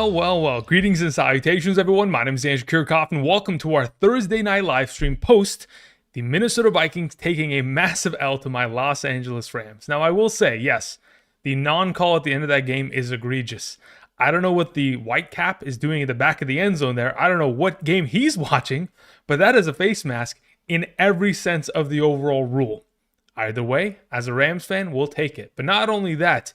Well. Greetings and salutations, everyone. My name is Andrew Kirchhoff, and welcome to our Thursday night live stream post the Minnesota Vikings taking a massive L to my Los Angeles Rams. Now, I will say, yes, the non-call at the end of that game is egregious. I don't know what the Whitecap is doing at the back of the end zone there. I don't know what game he's watching, but that is a face mask in every sense of the overall rule. Either way, as a Rams fan, we'll take it. But not only that,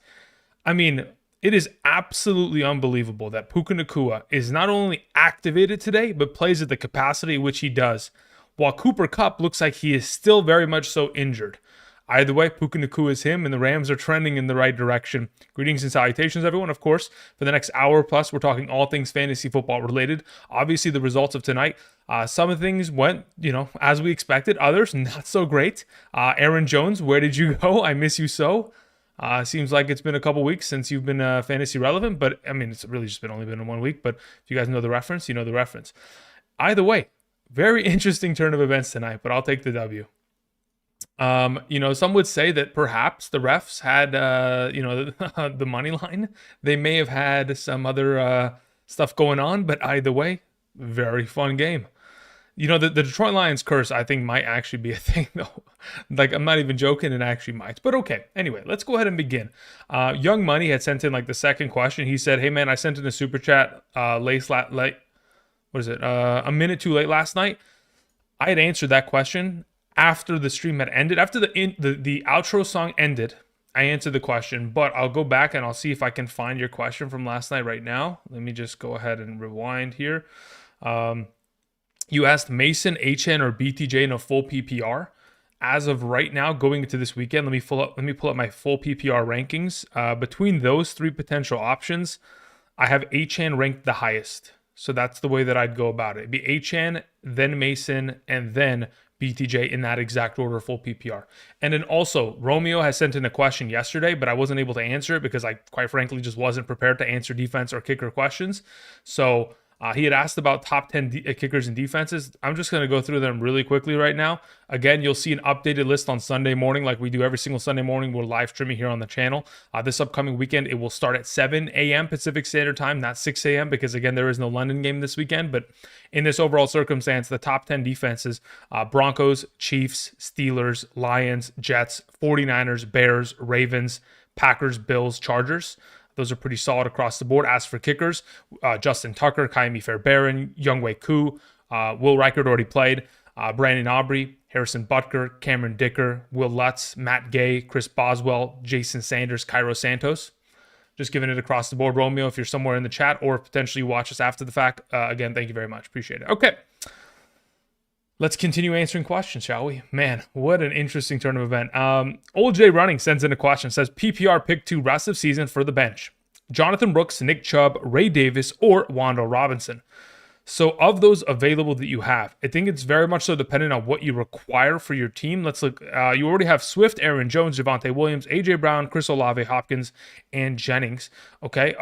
I mean, it is absolutely unbelievable that Puka Nacua is not only activated today, but plays at the capacity which he does, while Cooper Kupp looks like he is still very much so injured. Either way, Puka Nacua is him, and the Rams are trending in the right direction. Greetings and salutations, everyone. Of course, for the next hour plus, we're talking all things fantasy football related. Obviously, the results of tonight, some of the things went, as we expected. Others, not so great. Aaron Jones, where did you go? I miss you so. Seems like it's been a couple weeks since you've been fantasy relevant, but I mean, it's really just only been in 1 week. But if you guys know the reference, you know the reference. Either way, very interesting turn of events tonight, but I'll take the W. Some would say that perhaps the refs had, the money line. They may have had some other stuff going on, but either way, very fun game. The Detroit Lions curse, I think, might actually be a thing, though. Like, I'm not even joking, it actually might. But okay, anyway, let's go ahead and begin. Young Money had sent in, the second question. He said, hey, man, I sent in a super chat a minute too late last night. I had answered that question after the stream had ended. After the outro song ended, I answered the question. But I'll go back and I'll see if I can find your question from last night right now. Let me just go ahead and rewind here. You asked Mason, HN, or BTJ in a full PPR. As of right now, going into this weekend, let me pull up my full PPR rankings. Between those three potential options, I have HN ranked the highest. So that's the way that I'd go about it. It'd be HN, then Mason, and then BTJ in that exact order, full PPR. And then also, Romeo has sent in a question yesterday, but I wasn't able to answer it because I, quite frankly, just wasn't prepared to answer defense or kicker questions. So he had asked about top 10 kickers and defenses. I'm just going to go through them really quickly right now. Again, you'll see an updated list on Sunday morning like we do every single Sunday morning. We're live streaming here on the channel. This upcoming weekend, it will start at 7 a.m. Pacific Standard Time, not 6 a.m. because, again, there is no London game this weekend. But in this overall circumstance, the top 10 defenses, Broncos, Chiefs, Steelers, Lions, Jets, 49ers, Bears, Ravens, Packers, Bills, Chargers. Those are pretty solid across the board. As for kickers, Justin Tucker, Kaimi Fairbairn, Younghoe Koo, Will Reichert already played, Brandon Aubrey, Harrison Butker, Cameron Dicker, Will Lutz, Matt Gay, Chris Boswell, Jason Sanders, Cairo Santos. Just giving it across the board. Romeo, if you're somewhere in the chat or potentially you watch us after the fact, again, thank you very much. Appreciate it. Okay. Let's continue answering questions, shall we? Man, what an interesting turn of event. Old J Running sends in a question. Says, PPR pick 2 rest of season for the bench. Jonathan Brooks, Nick Chubb, Ray Davis, or Wan'Dale Robinson. So of those available that you have, I think it's very much so dependent on what you require for your team. Let's look. You already have Swift, Aaron Jones, Javonte Williams, A.J. Brown, Chris Olave, Hopkins, and Jennings. Okay,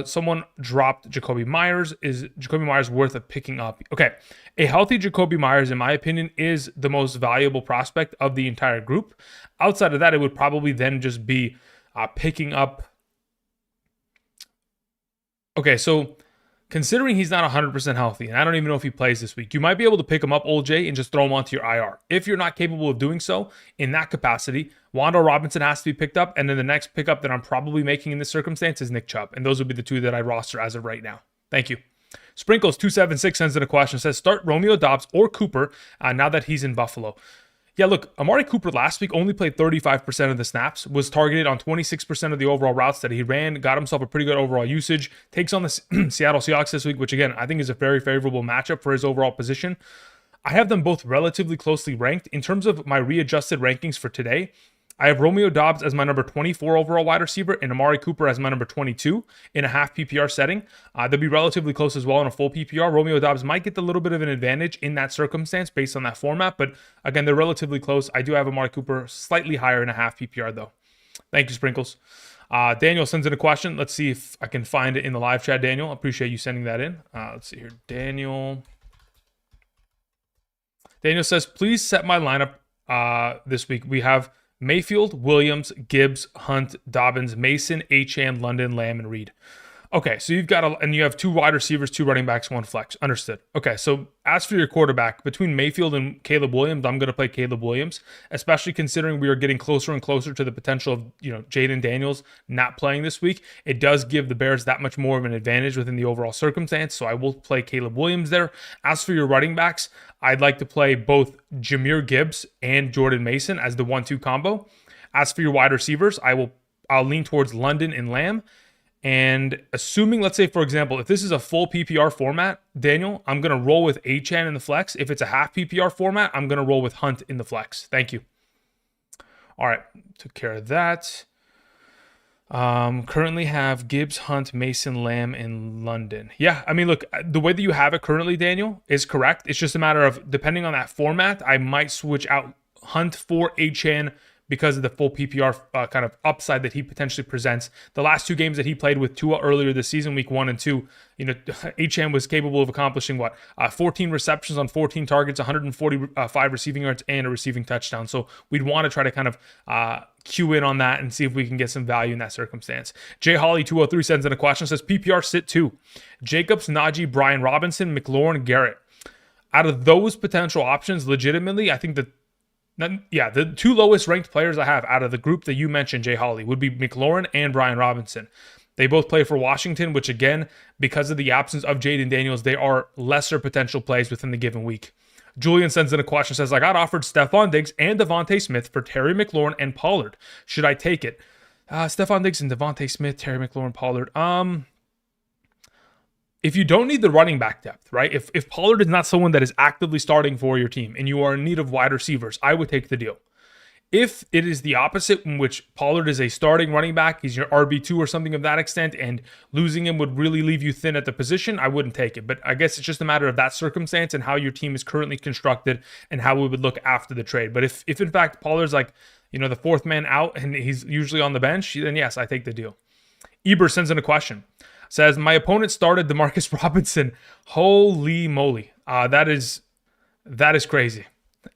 someone dropped Jacoby Myers. Is Jacoby Myers worth of picking up? Okay, a healthy Jacoby Myers, in my opinion, is the most valuable prospect of the entire group. Outside of that, it would probably then just be picking up. Okay, so considering he's not 100% healthy, and I don't even know if he plays this week, you might be able to pick him up, Old J, and just throw him onto your IR. If you're not capable of doing so in that capacity, Wan'Dale Robinson has to be picked up, and then the next pickup that I'm probably making in this circumstance is Nick Chubb, and those would be the two that I roster as of right now. Thank you. Sprinkles276 sends in a question, says, start Romeo Doubs or Cooper now that he's in Buffalo. Yeah, look, Amari Cooper last week only played 35% of the snaps, was targeted on 26% of the overall routes that he ran, got himself a pretty good overall usage, takes on the Seattle Seahawks this week, which again, I think is a very favorable matchup for his overall position. I have them both relatively closely ranked. In terms of my readjusted rankings for today, I have Romeo Doubs as my number 24 overall wide receiver and Amari Cooper as my number 22 in a half PPR setting. They'll be relatively close as well in a full PPR. Romeo Doubs might get a little bit of an advantage in that circumstance based on that format, but again, they're relatively close. I do have Amari Cooper slightly higher in a half PPR though. Thank you, Sprinkles. Daniel sends in a question. Let's see if I can find it in the live chat, Daniel. Appreciate you sending that in. Let's see here. Daniel says, please set my lineup this week. We have Mayfield, Williams, Gibbs, Hunt, Dobbins, Mason, Achane, London, Lamb, and Reed. Okay, so and you have 2 wide receivers, 2 running backs, 1 flex. Understood. Okay, so as for your quarterback, between Mayfield and Caleb Williams, I'm going to play Caleb Williams, especially considering we are getting closer and closer to the potential of, Jaden Daniels not playing this week. It does give the Bears that much more of an advantage within the overall circumstance, so I will play Caleb Williams there. As for your running backs, I'd like to play both Jahmyr Gibbs and Jordan Mason as the 1-2 combo. As for your wide receivers, I'll lean towards London and Lamb. And assuming, let's say, for example, if this is a full PPR format, Daniel, I'm going to roll with Achane in the flex. If it's a half PPR format, I'm going to roll with Hunt in the flex. Thank you. All right, took care of that. Currently have Gibbs, Hunt, Mason, Lamb, in London. Yeah, I mean, look, the way that you have it currently, Daniel, is correct. It's just a matter of, depending on that format, I might switch out Hunt for Achane because of the full PPR kind of upside that he potentially presents. The last 2 games that he played with Tua earlier this season, week 1 and 2, Achane was capable of accomplishing 14 receptions on 14 targets, 145 receiving yards, and a receiving touchdown. So we'd want to try to kind of cue in on that and see if we can get some value in that circumstance. Jay Holly 203 sends in a question, says PPR sit 2. Jacobs, Najee, Brian Robinson, McLaurin, Garrett. Out of those potential options, legitimately, I think that the 2 lowest ranked players I have out of the group that you mentioned, Jay Holly, would be McLaurin and Brian Robinson. They both play for Washington, which again, because of the absence of Jaden Daniels, they are lesser potential plays within the given week. Julian sends in a question, says, I got offered Stephon Diggs and Devontae Smith for Terry McLaurin and Pollard. Should I take it? Stephon Diggs and Devontae Smith, Terry McLaurin, Pollard. If you don't need the running back depth, right? If Pollard is not someone that is actively starting for your team and you are in need of wide receivers, I would take the deal. If it is the opposite, in which Pollard is a starting running back, he's your RB2 or something of that extent, and losing him would really leave you thin at the position, I wouldn't take it. But I guess it's just a matter of that circumstance and how your team is currently constructed and how we would look after the trade. But if in fact Pollard's like, the 4th man out and he's usually on the bench, then yes, I take the deal. Eber sends in a question. Says, my opponent started Demarcus Robinson. Holy moly. That is crazy.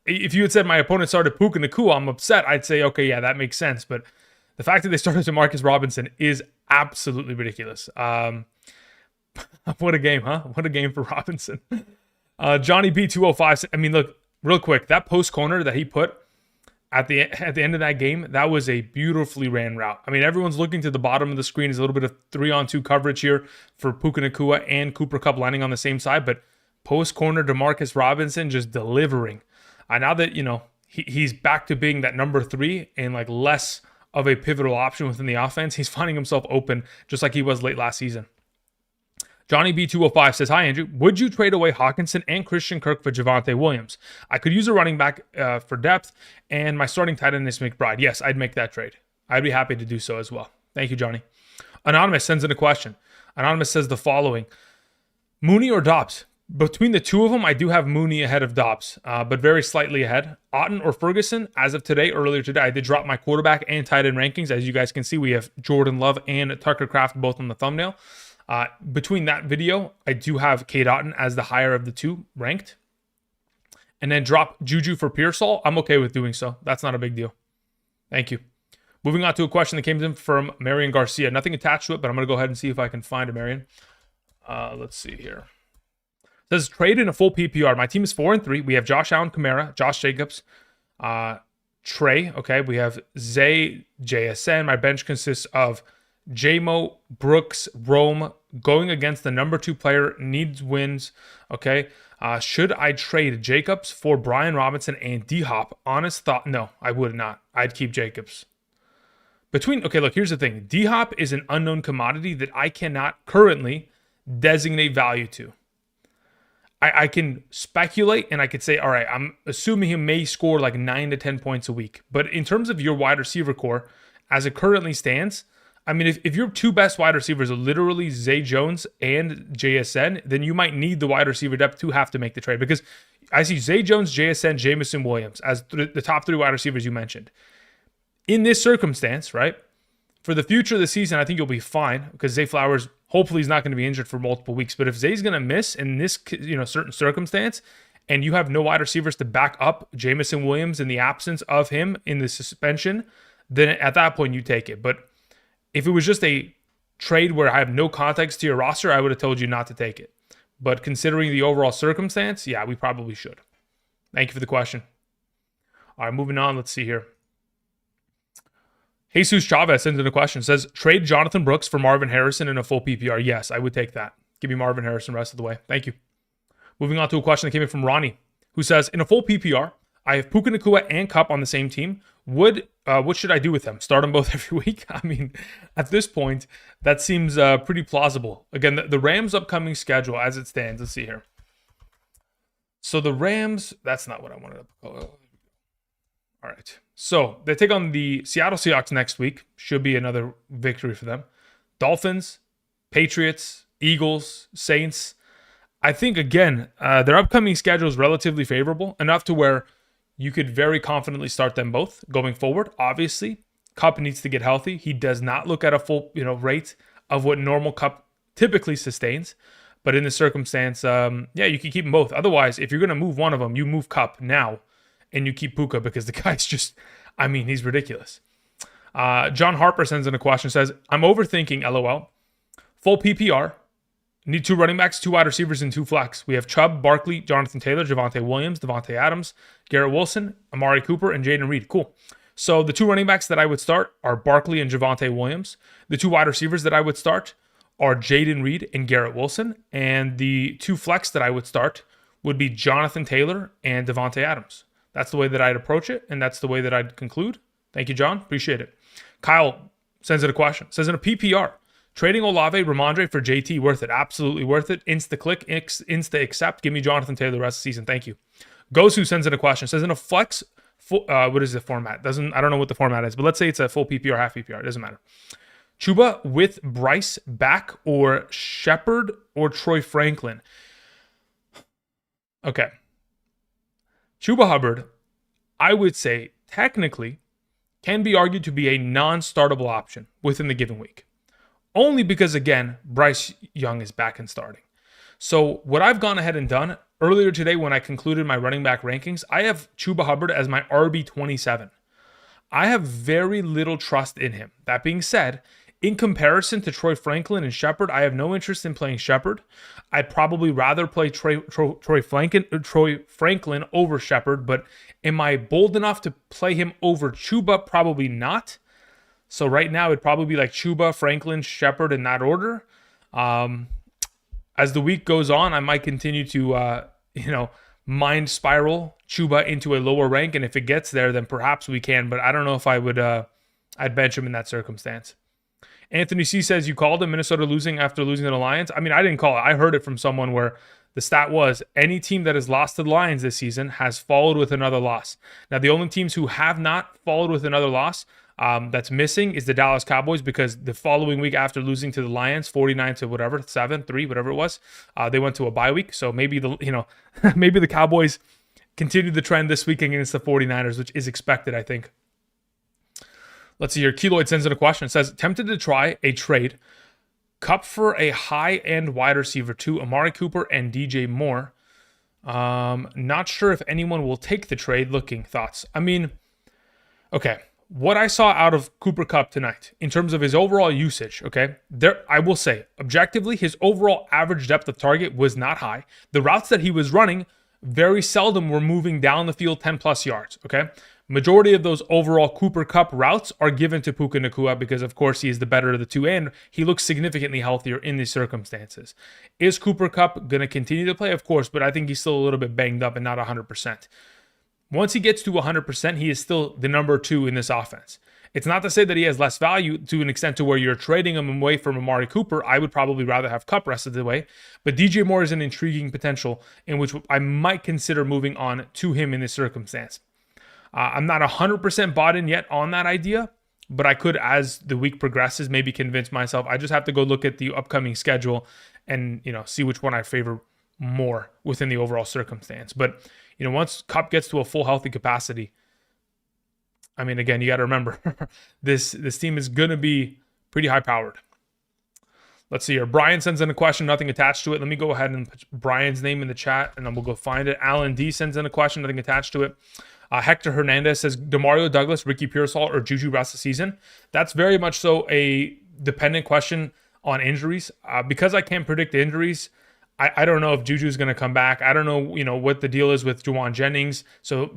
If you had said my opponent started Puka Nacua, I'm upset. I'd say, okay, yeah, that makes sense. But the fact that they started Demarcus Robinson is absolutely ridiculous. What a game, huh? What a game for Robinson. Johnny B205. I mean, look, real quick, that post corner that he put at the end of that game, that was a beautifully ran route. I mean, everyone's looking to the bottom of the screen. There's a little bit of 3-on-2 coverage here for Puka Nacua and Cooper Kupp landing on the same side, but post corner Demarcus Robinson just delivering. Now that, he's back to being that number 3 and like less of a pivotal option within the offense, he's finding himself open just like he was late last season. Johnny B205 says, hi, Andrew. Would you trade away Hawkinson and Christian Kirk for Javonte Williams? I could use a running back for depth, and my starting tight end is McBride. Yes, I'd make that trade. I'd be happy to do so as well. Thank you, Johnny. Anonymous sends in a question. Anonymous says the following. Mooney or Dobbs? Between the 2 of them, I do have Mooney ahead of Dobbs, but very slightly ahead. Otten or Ferguson? As of today, earlier today, I did drop my quarterback and tight end rankings. As you guys can see, we have Jordan Love and Tucker Kraft both on the thumbnail. Between that video, I do have Cade Otton as the higher of the 2 ranked. And then drop Juju for Pearsall. I'm okay with doing so. That's not a big deal. Thank you. Moving on to a question that came in from Marion Garcia. Nothing attached to it, but I'm going to go ahead and see if I can find a Marion. Let's see here. It says, trade in a full PPR. My team is 4-3. We have Josh Allen, Kamara, Josh Jacobs, Trey. Okay, we have Zay, JSN. My bench consists of J-Mo, Brooks, Rome, going against the number 2 player, needs wins. Okay. Should I trade Jacobs for Brian Robinson and D-Hop? Honest thought, no, I would not. I'd keep Jacobs. Okay, look, here's the thing. D-Hop is an unknown commodity that I cannot currently designate value to. I can speculate and I could say, all right, I'm assuming he may score like 9 to 10 points a week. But in terms of your wide receiver core, as it currently stands, I mean, if your 2 best wide receivers are literally Zay Jones and JSN, then you might need the wide receiver depth to have to make the trade. Because I see Zay Jones, JSN, Jameson Williams as the top 3 wide receivers you mentioned. In this circumstance, right, for the future of the season, I think you'll be fine because Zay Flowers hopefully is not going to be injured for multiple weeks. But if Zay's going to miss in this certain circumstance and you have no wide receivers to back up Jameson Williams in the absence of him in the suspension, then at that point you take it. But if it was just a trade where I have no context to your roster, I would have told you not to take it. But considering the overall circumstance, yeah, we probably should. Thank you for the question. All right, moving on. Let's see here. Jesus Chavez sends in a question. Says, trade Jonathan Brooks for Marvin Harrison in a full PPR. Yes, I would take that. Give me Marvin Harrison the rest of the way. Thank you. Moving on to a question that came in from Ronnie, who says, in a full PPR, I have Puka Nacua and Kupp on the same team. What should I do with them? Start them both every week? I mean, at this point, that seems pretty plausible. Again, the Rams' upcoming schedule as it stands. Let's see here. So the Rams, that's not what I wanted to call. All right. So they take on the Seattle Seahawks next week. Should be another victory for them. Dolphins, Patriots, Eagles, Saints. I think, again, their upcoming schedule is relatively favorable, enough to where you could very confidently start them both going forward. Obviously, Kupp needs to get healthy. He does not look at a full rate of what normal Kupp typically sustains. But in this circumstance, yeah, you can keep them both. Otherwise, if you're going to move one of them, you move Kupp now and you keep Puka because the guy's just, I mean, he's ridiculous. John Harper sends in a question, says, I'm overthinking, LOL. Full PPR. Need 2 running backs, 2 wide receivers, and 2 flex. We have Chubb, Barkley, Jonathan Taylor, Javonte Williams, Devontae Adams, Garrett Wilson, Amari Cooper, and Jaden Reed. Cool. So the 2 running backs that I would start are Barkley and Javonte Williams. The 2 wide receivers that I would start are Jaden Reed and Garrett Wilson. And the 2 flex that I would start would be Jonathan Taylor and Devontae Adams. That's the way that I'd approach it, and that's the way that I'd conclude. Thank you, John. Appreciate it. Kyle sends in a question. Says, in a PPR, trading Olave, Ramondre for JT, worth it. Absolutely worth it. Insta-click, insta-accept. Give me Jonathan Taylor the rest of the season. Thank you. Gosu sends in a question. Says, in a flex, what is the format? I don't know what the format is, but let's say it's a full PPR, half PPR. It doesn't matter. Chuba with Bryce back or Shepard or Troy Franklin? Okay. Chuba Hubbard, I would say, technically, can be argued to be a non-startable option within the given week. Only because, again, Bryce Young is back and starting. So what I've gone ahead and done, earlier today when I concluded my running back rankings, I have Chuba Hubbard as my RB27. I have very little trust in him. That being said, in comparison to Troy Franklin and Shepard, I have no interest in playing Shepard. I'd probably rather play Troy Franklin over Shepard, but am I bold enough to play him over Chuba? Probably not. So right now, it'd probably be like Chuba, Franklin, Shepard in that order. As the week goes on, I might continue to, mind spiral Chuba into a lower rank, and if it gets there, then perhaps we can. But I don't know if I would. I'd bench him in that circumstance. Anthony C says, you called him Minnesota losing after losing to the Lions. I mean, I didn't call it. I heard it from someone where the stat was any team that has lost to the Lions this season has followed with another loss. Now, the only teams who have not followed with another loss that's missing is the Dallas Cowboys, because the following week after losing to the Lions, 49 to whatever, 7-3, whatever it was, they went to a bye week. So maybe maybe the Cowboys continued the trend this week against the 49ers, which is expected, I think. Let's see here. Keloid sends in a question. It says, tempted to try a trade. Kupp for a high-end wide receiver to Amari Cooper and DJ Moore. Not sure if anyone will take the trade. Looking thoughts. I mean, okay. What I saw out of Cooper Kupp tonight in terms of his overall usage, okay, I will say, objectively, his overall average depth of target was not high. The routes that he was running very seldom were moving down the field 10-plus yards, okay? Majority of those overall Cooper Kupp routes are given to Puka Nacua because, of course, he is the better of the two, and he looks significantly healthier in these circumstances. Is Cooper Kupp going to continue to play? Of course, but I think he's still a little bit banged up and not 100%. Once he gets to 100%, he is still the number 2 in this offense. It's not to say that he has less value to an extent to where you're trading him away from Amari Cooper. I would probably rather have Kupp rest of the way. But DJ Moore is an intriguing potential in which I might consider moving on to him in this circumstance. I'm not 100% bought in yet on that idea, but I could, as the week progresses, maybe convince myself. I just have to go look at the upcoming schedule and, see which one I favor more within the overall circumstance. But, once Kupp gets to a full healthy capacity, I mean, again, you got to remember, this team is going to be pretty high-powered. Let's see here. Brian sends in a question, nothing attached to it. Let me go ahead and put Brian's name in the chat, and then we'll go find it. Alan D sends in a question, nothing attached to it. Hector Hernandez says, DeMario Douglas, Ricky Pearsall, or Juju rest of the season? That's very much so a dependent question on injuries. Because I can't predict injuries, I don't know if Juju's going to come back. I don't know, what the deal is with Juwan Jennings. So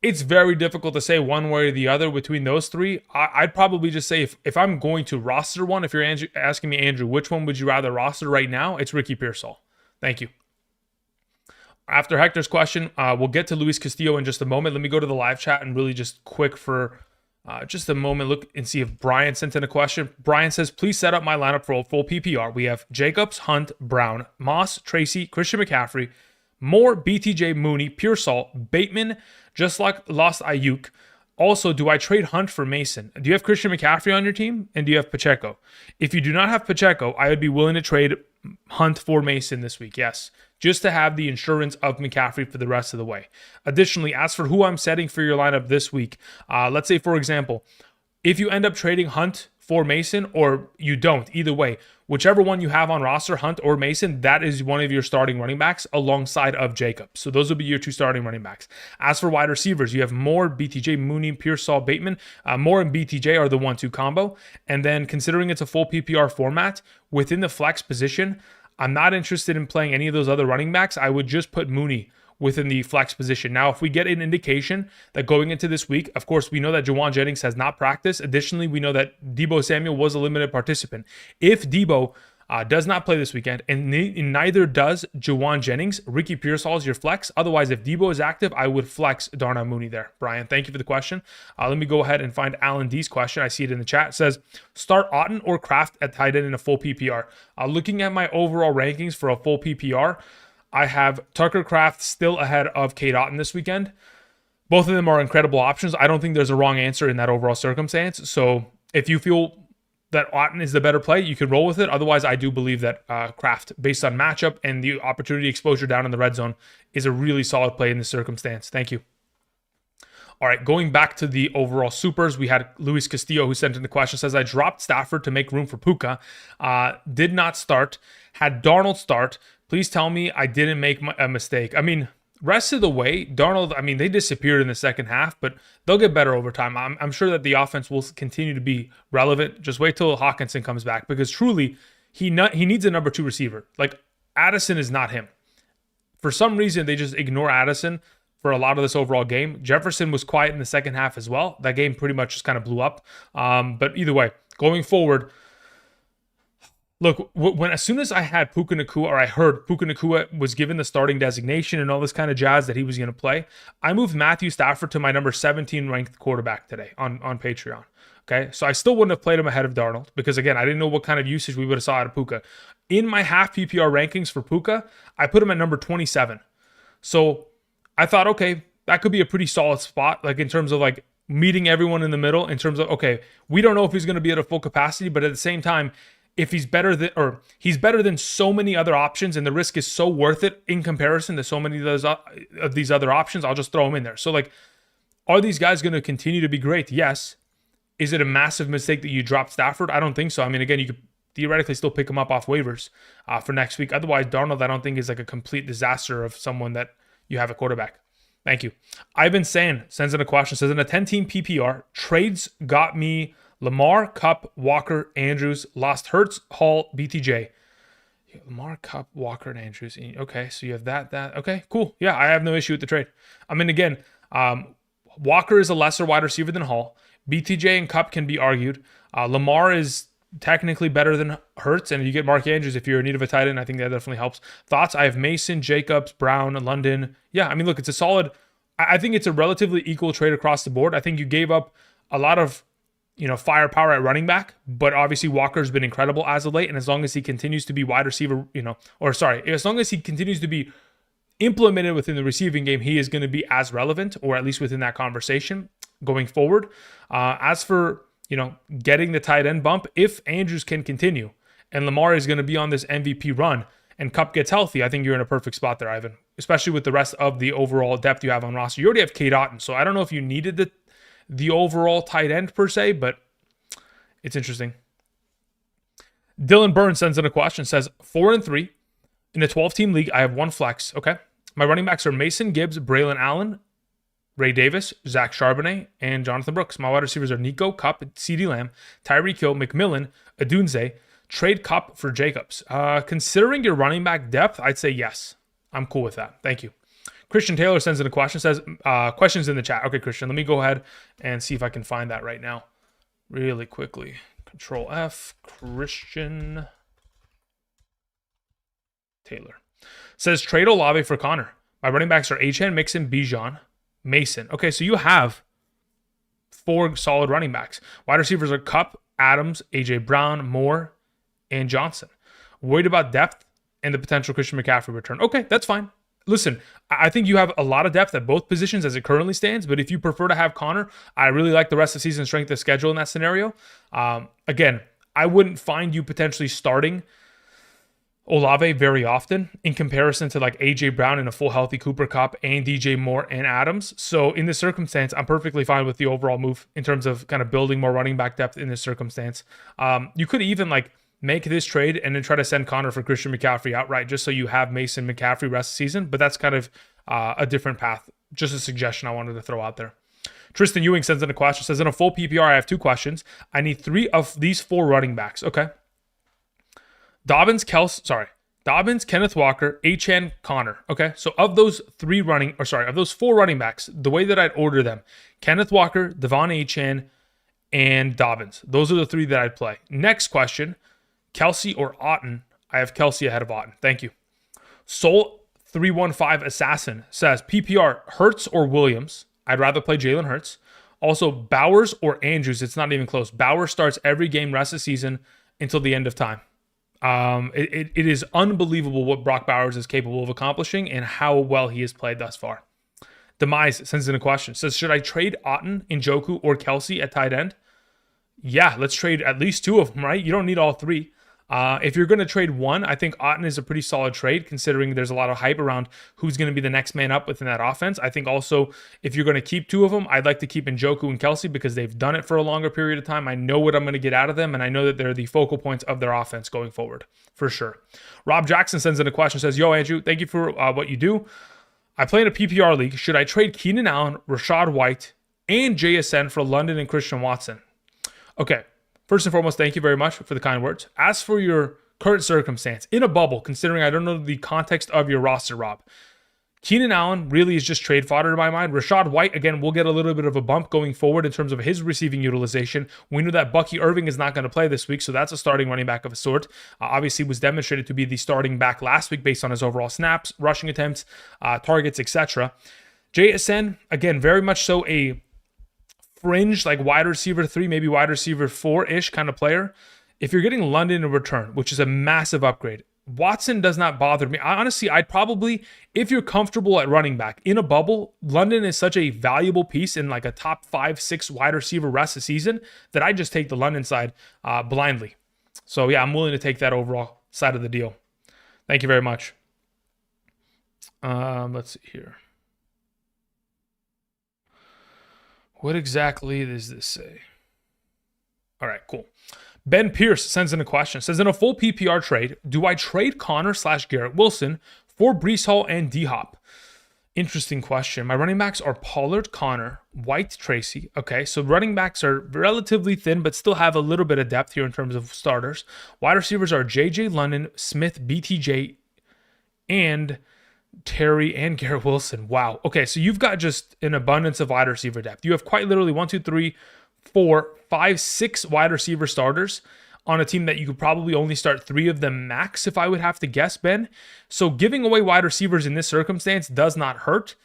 it's very difficult to say one way or the other between those three. I'd probably just say if I'm going to roster one, if you're asking me, Andrew, which one would you rather roster right now? It's Ricky Pearsall. Thank you. After Hector's question, we'll get to Luis Castillo in just a moment. Let me go to the live chat and really just quick for just a moment, look and see if Brian sent in a question. Brian says, please set up my lineup for a full PPR. We have Jacobs, Hunt, Brown, Moss, Tracy, Christian McCaffrey, Moore, BTJ, Mooney, Pearsall, Bateman, just like lost Ayuk. Also, do I trade Hunt for Mason? Do you have Christian McCaffrey on your team? And do you have Pacheco? If you do not have Pacheco, I would be willing to trade Hunt for Mason this week, yes, just to have the insurance of McCaffrey for the rest of the way. Additionally, as for who I'm setting for your lineup this week, let's say, for example, if you end up trading Hunt for Mason or you don't, either way, whichever one you have on roster, Hunt or Mason, that is one of your starting running backs alongside of Jacobs. So those will be your two starting running backs. As for wide receivers, you have Moore, BTJ, Mooney, Pearsall, Bateman. Moore and BTJ are the 1-2 combo. And then considering it's a full PPR format, within the flex position, I'm not interested in playing any of those other running backs. I would just put Mooney within the flex position. Now, if we get an indication that going into this week, of course, we know that Juwan Jennings has not practiced. Additionally, we know that Deebo Samuel was a limited participant. If Deebo does not play this weekend, and neither does Juwan Jennings, Ricky Pearsall is your flex. Otherwise, if Deebo is active, I would flex Darnell Mooney there. Brian, thank you for the question. Let me go ahead and find Alan D's question. I see it in the chat. It says, start Otton or Kraft at tight end in a full PPR. Looking at my overall rankings for a full PPR, I have Tucker Kraft still ahead of Cade Otton this weekend. Both of them are incredible options. I don't think there's a wrong answer in that overall circumstance. So if you feel that Otton is the better play, you can roll with it. Otherwise, I do believe that Kraft, based on matchup and the opportunity exposure down in the red zone, is a really solid play in this circumstance. Thank you. All right, going back to the overall supers, we had Luis Castillo who sent in the question, says, I dropped Stafford to make room for Puka. Did not start. Had Darnold start. Please tell me I didn't make a mistake. I mean, rest of the way, Darnold, they disappeared in the second half, but they'll get better over time. I'm sure that the offense will continue to be relevant. Just wait till Hawkinson comes back, because truly, he needs a number 2 receiver. Like, Addison is not him. For some reason, they just ignore Addison for a lot of this overall game. Jefferson was quiet in the second half as well. That game pretty much just kind of blew up. But either way, going forward, look, as soon as I had Puka Nacua, or I heard Puka Nacua was given the starting designation and all this kind of jazz that he was going to play, I moved Matthew Stafford to my number 17 ranked quarterback today on Patreon. Okay, so I still wouldn't have played him ahead of Darnold because, again, I didn't know what kind of usage we would have saw out of Puka. In my half PPR rankings for Puka, I put him at number 27. So I thought, okay, that could be a pretty solid spot, like in terms of like meeting everyone in the middle, in terms of, okay, we don't know if he's going to be at a full capacity, but at the same time, if he's better than so many other options and the risk is so worth it in comparison to so many of these other options, I'll just throw him in there. So like, are these guys going to continue to be great? Yes. Is it a massive mistake that you dropped Stafford? I don't think so. I mean, again, you could theoretically still pick him up off waivers for next week. Otherwise, Darnold, I don't think is like a complete disaster of someone that you have a quarterback. Thank you. Ivan San sends in a question, says, in a 10-team PPR, trades got me Lamar, Kupp, Walker, Andrews, lost Hurts, Hall, BTJ. Lamar, Kupp, Walker, and Andrews. Okay, so you have that. Okay, cool. Yeah, I have no issue with the trade. I mean, again, Walker is a lesser wide receiver than Hall. BTJ and Kupp can be argued. Lamar is technically better than Hurts, and you get Mark Andrews if you're in need of a tight end. I think that definitely helps. Thoughts? I have Mason, Jacobs, Brown, London. Yeah, I mean, look, it's a solid. I think it's a relatively equal trade across the board. I think you gave up a lot of firepower at running back, but obviously Walker's been incredible as of late, and as long as he continues to be wide receiver, as long as he continues to be implemented within the receiving game, he is going to be as relevant, or at least within that conversation going forward. As for, getting the tight end bump, if Andrews can continue and Lamar is going to be on this MVP run and Kupp gets healthy, I think you're in a perfect spot there, Ivan, especially with the rest of the overall depth you have on roster. You already have Cade Otton, so I don't know if you needed the overall tight end per se, but it's interesting. Dylan Burns sends in a question, says 4-3 in a 12-team league. I have one flex. Okay. My running backs are Mason Gibbs, Braylon Allen, Ray Davis, Zach Charbonnet, and Jonathan Brooks. My wide receivers are Nico, Kupp, CeeDee Lamb, Tyreek Hill, McMillan, Adunze, trade Cup for Jacobs. Considering your running back depth, I'd say yes. I'm cool with that. Thank you. Christian Taylor sends in a question, says, questions in the chat. Okay, Christian, let me go ahead and see if I can find that right now really quickly. Control F, Christian Taylor. Says, trade Olave for Connor. My running backs are Achane, Mixon, Bijan, Mason. Okay, so you have 4 solid running backs. Wide receivers are Kupp, Adams, AJ Brown, Moore, and Johnson. Worried about depth and the potential Christian McCaffrey return. Okay, that's fine. Listen, I think you have a lot of depth at both positions as it currently stands, but if you prefer to have Connor, I really like the rest of the season strength of schedule in that scenario. Again, I wouldn't find you potentially starting Olave very often in comparison to like AJ Brown and a full healthy Cooper Kupp and DJ Moore and Adams. So in this circumstance, I'm perfectly fine with the overall move in terms of kind of building more running back depth in this circumstance. You could even like make this trade and then try to send Connor for Christian McCaffrey outright just so you have Mason McCaffrey rest of the season, but that's kind of a different path. Just a suggestion I wanted to throw out there. Tristan Ewing sends in a question, says, in a full PPR, I have 2 questions. I need 3 of these 4 running backs. Okay. Dobbins, Kenneth Walker, Achane, Connor. Okay. So of those 4 running backs, the way that I'd order them, Kenneth Walker, Devon Achane, and Dobbins. Those are the 3 that I'd play. Next question, Kelsey or Otton? I have Kelsey ahead of Otton. Thank you. Soul315 Assassin says, PPR, Hurts or Williams? I'd rather play Jalen Hurts. Also, Bowers or Andrews? It's not even close. Bowers starts every game rest of the season until the end of time. It is unbelievable what Brock Bowers is capable of accomplishing and how well he has played thus far. Demise sends in a question. Says, should I trade Otton, Njoku, or Kelsey at tight end? Yeah, let's trade at least 2 of them, right? You don't need all 3. If you're going to trade 1, I think Otton is a pretty solid trade considering there's a lot of hype around who's going to be the next man up within that offense. I think also if you're going to keep 2 of them, I'd like to keep Njoku and Kelsey because they've done it for a longer period of time. I know what I'm going to get out of them, and I know that they're the focal points of their offense going forward, for sure. Rob Jackson sends in a question, says, yo, Andrew, thank you for what you do. I play in a PPR league. Should I trade Keenan Allen, Rashad White, and JSN for London and Christian Watson? Okay. First and foremost, thank you very much for the kind words. As for your current circumstance, in a bubble, considering I don't know the context of your roster, Rob, Keenan Allen really is just trade fodder in my mind. Rashad White, again, will get a little bit of a bump going forward in terms of his receiving utilization. We know that Bucky Irving is not going to play this week, so that's a starting running back of a sort. Obviously, was demonstrated to be the starting back last week based on his overall snaps, rushing attempts, targets, etc. JSN, again, very much so a fringe, like wide receiver 3, maybe wide receiver 4-ish kind of player. If you're getting London in return, which is a massive upgrade, Watson does not bother me. Honestly, I'd probably, if you're comfortable at running back in a bubble, London is such a valuable piece in like a top 5-6 wide receiver rest of the season that I just take the London side blindly. So yeah, I'm willing to take that overall side of the deal. Thank you very much. Let's see here. What exactly does this say? All right, cool. Ben Pierce sends in a question. Says, in a full PPR trade, do I trade Connor / Garrett Wilson for Breece Hall and D-Hop? Interesting question. My running backs are Pollard, Connor, White, Tracy. Okay, so running backs are relatively thin, but still have a little bit of depth here in terms of starters. Wide receivers are JJ London, Smith, BTJ, and Terry and Garrett Wilson. Wow. Okay, so you've got just an abundance of wide receiver depth. You have quite literally 1, 2, 3, 4, 5, 6 wide receiver starters on a team that you could probably only start 3 of them max, if I would have to guess, Ben. So giving away wide receivers in this circumstance does not hurt.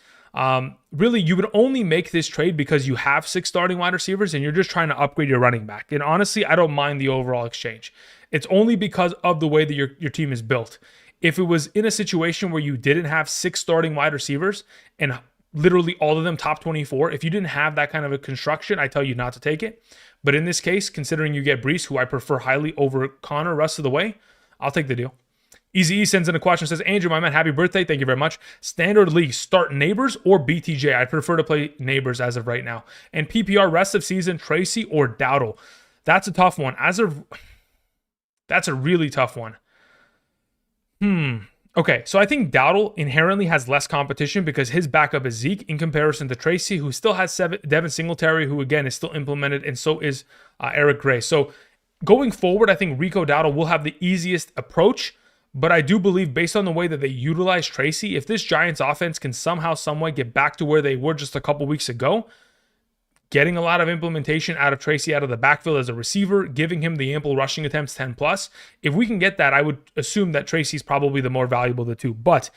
Really, you would only make this trade because you have 6 starting wide receivers and you're just trying to upgrade your running back. And honestly, I don't mind the overall exchange. It's only because of the way that your team is built. If it was in a situation where you didn't have 6 starting wide receivers and literally all of them top 24, if you didn't have that kind of a construction, I tell you not to take it. But in this case, considering you get Breece, who I prefer highly over Connor rest of the way, I'll take the deal. Easy E sends in a question, says, Andrew, my man, happy birthday. Thank you very much. Standard league, start Neighbors or BTJ? I'd prefer to play Neighbors as of right now. And PPR rest of season, Tracy or Dowdle? That's a tough one. That's a really tough one. Okay, so I think Dowdle inherently has less competition because his backup is Zeke in comparison to Tracy, who still has Devin Singletary, who again is still implemented, and so is Eric Gray. So Going forward, I think Rico Dowdle will have the easiest approach, but I do believe based on the way that they utilize Tracy, if this Giants offense can somehow, someway get back to where they were just a couple weeks ago, getting a lot of implementation out of Tracy out of the backfield as a receiver, giving him the ample rushing attempts, 10 plus. If we can get that, I would assume that Tracy's probably the more valuable of the two. But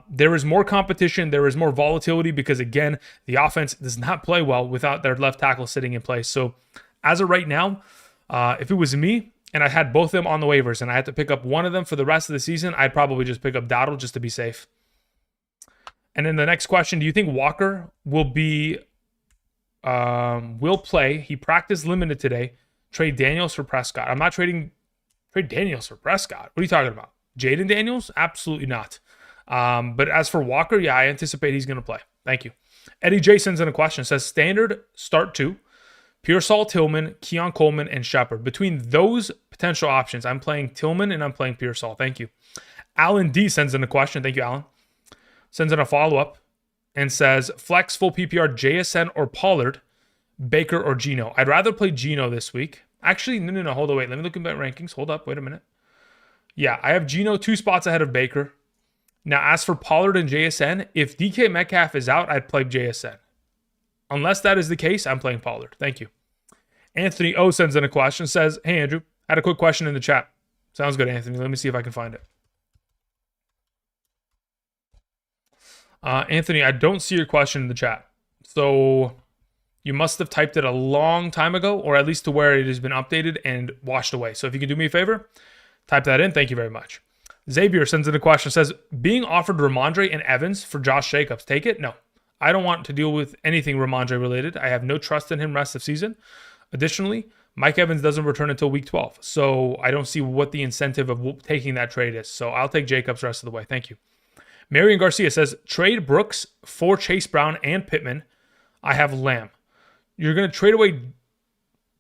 there is more competition. There is more volatility because, again, the offense does not play well without their left tackle sitting in place. So as of right now, if it was me and I had both of them on the waivers and I had to pick up one of them for the rest of the season, I'd probably just pick up Dowdle just to be safe. And then the next question, do you think Walker will play? He practiced limited today. Trade Daniels for Prescott. I'm not trading Daniels for Prescott. What are you talking about? Jaden Daniels? Absolutely not. But as for Walker, yeah, I anticipate he's going to play. Thank you. Eddie J sends in a question. Says standard start 2. Pearsall, Tillman, Keon Coleman, and Shepard. Between those potential options, I'm playing Tillman and I'm playing Pearsall. Thank you. Alan D sends in a question. Thank you, Alan. Sends in a follow-up and says, flex full PPR, JSN or Pollard, Baker or Geno. I'd rather play Geno this week. Actually, no. Hold on, wait. Let me look at my rankings. Hold up. Wait a minute. Yeah, I have Geno 2 spots ahead of Baker. Now, as for Pollard and JSN, if DK Metcalf is out, I'd play JSN. Unless that is the case, I'm playing Pollard. Thank you. Anthony O sends in a question. Says, hey, Andrew, I had a quick question in the chat. Sounds good, Anthony. Let me see if I can find it. Anthony, I don't see your question in the chat. So you must have typed it a long time ago, or at least to where it has been updated and washed away. So if you can do me a favor, type that in. Thank you very much. Xavier sends in a question. Says, being offered Ramondre and Evans for Josh Jacobs, take it? No. I don't want to deal with anything Ramondre related. I have no trust in him rest of season. Additionally, Mike Evans doesn't return until week 12. So I don't see what the incentive of taking that trade is. So I'll take Jacobs rest of the way. Thank you. Marion Garcia says, trade Brooks for Chase Brown and Pittman. I have Lamb. You're going to trade away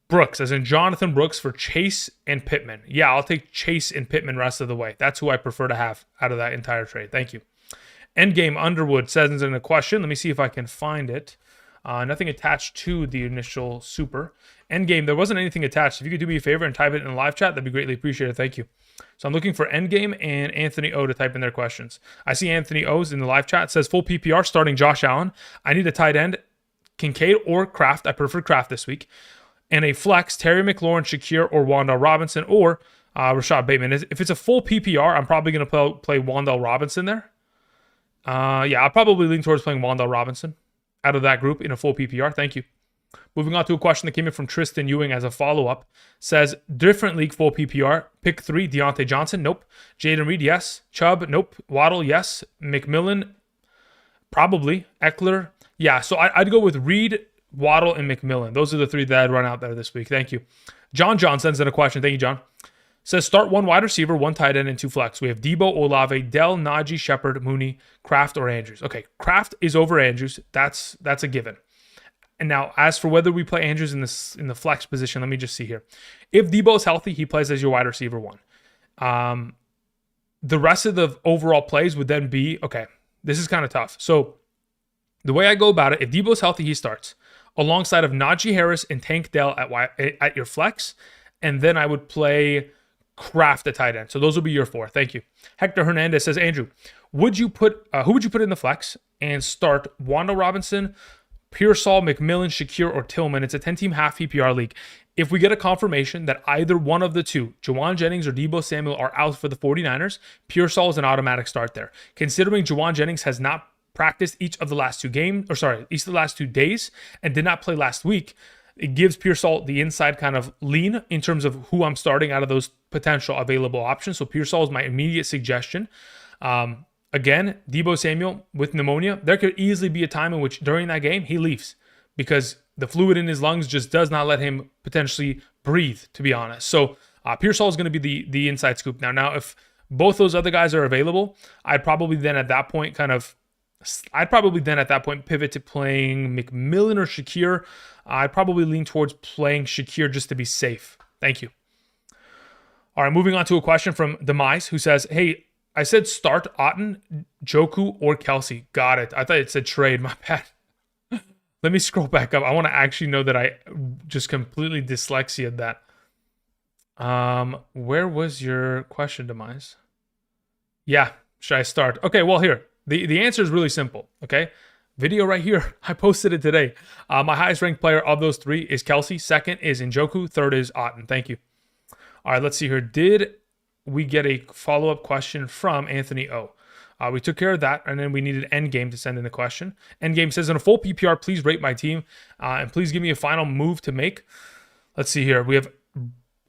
Brooks, as in Jonathan Brooks, for Chase and Pittman. Yeah, I'll take Chase and Pittman rest of the way. That's who I prefer to have out of that entire trade. Thank you. Endgame Underwood says in a question. Let me see if I can find it. Nothing attached to the initial super. Endgame, there wasn't anything attached. If you could do me a favor and type it in the live chat, that'd be greatly appreciated. Thank you. So I'm looking for Endgame and Anthony O to type in their questions. I see Anthony O's in the live chat. It says full PPR starting Josh Allen. I need a tight end, Kincaid or Kraft. I prefer Kraft this week. And a flex, Terry McLaurin, Shakir, or Wan'Dale Robinson, or Rashad Bateman. If it's a full PPR, I'm probably going to play Wan'Dale Robinson there. Yeah, I'll probably lean towards playing Wan'Dale Robinson out of that group in a full PPR. Thank you. Moving on to a question that came in from Tristan Ewing as a follow-up. Says, different league full PPR. Pick 3, Deontay Johnson. Nope. Jaden Reed, yes. Chubb, nope. Waddle, yes. McMillan, probably. Eckler, yeah. So I'd go with Reed, Waddle, and McMillan. Those are the 3 that I'd run out there this week. Thank you. John sends in a question. Thank you, John. Says, start 1 wide receiver, 1 tight end, and 2 flex. We have Debo, Olave, Dell, Najee, Shepard, Mooney, Kraft, or Andrews. Okay, Kraft is over Andrews. That's a given. And now, as for whether we play Andrews in the flex position, let me just see here. If Debo is healthy, he plays as your wide receiver 1. The rest of the overall plays would then be, okay, this is kind of tough. So the way I go about it, if Debo's healthy, he starts alongside of Najee Harris and Tank Dell at your flex. And then I would play Kraft at tight end. So those will be your 4. Thank you. Hector Hernandez says, Andrew, who would you put in the flex and start Wan'Dale Robinson, Pearsall, McMillan, Shakir, or Tillman? It's a 10-team half PPR league. If we get a confirmation that either one of the 2, Juwan Jennings or Deebo Samuel, are out for the 49ers, Pearsall is an automatic start there. Considering Juwan Jennings has not practiced each of the last 2 days and did not play last week, it gives Pearsall the inside kind of lean in terms of who I'm starting out of those potential available options. So Pearsall is my immediate suggestion. Again, Deebo Samuel with pneumonia, there could easily be a time in which during that game he leaves because the fluid in his lungs just does not let him potentially breathe, to be honest. So Pearsall is going to be the inside scoop. Now, if both those other guys are available, I'd probably then at that point pivot to playing McMillan or Shakir. I'd probably lean towards playing Shakir just to be safe. Thank you. All right, moving on to a question from Demise, who says, hey, I said start Otten, Joku, or Kelsey. Got it. I thought it said trade. My bad. Let me scroll back up. I want to actually know that I just completely dyslexia'd that. Where was your question, Demise? Yeah, should I start? Okay, well, here. The answer is really simple, okay? Video right here. I posted it today. My highest ranked player of those three is Kelsey. Second is Njoku. Third is Otten. Thank you. All right, let's see here. Did we get a follow-up question from Anthony O? We took care of that, and then we needed Endgame to send in the question. Endgame says, in a full PPR, please rate my team, and please give me a final move to make. Let's see here. We have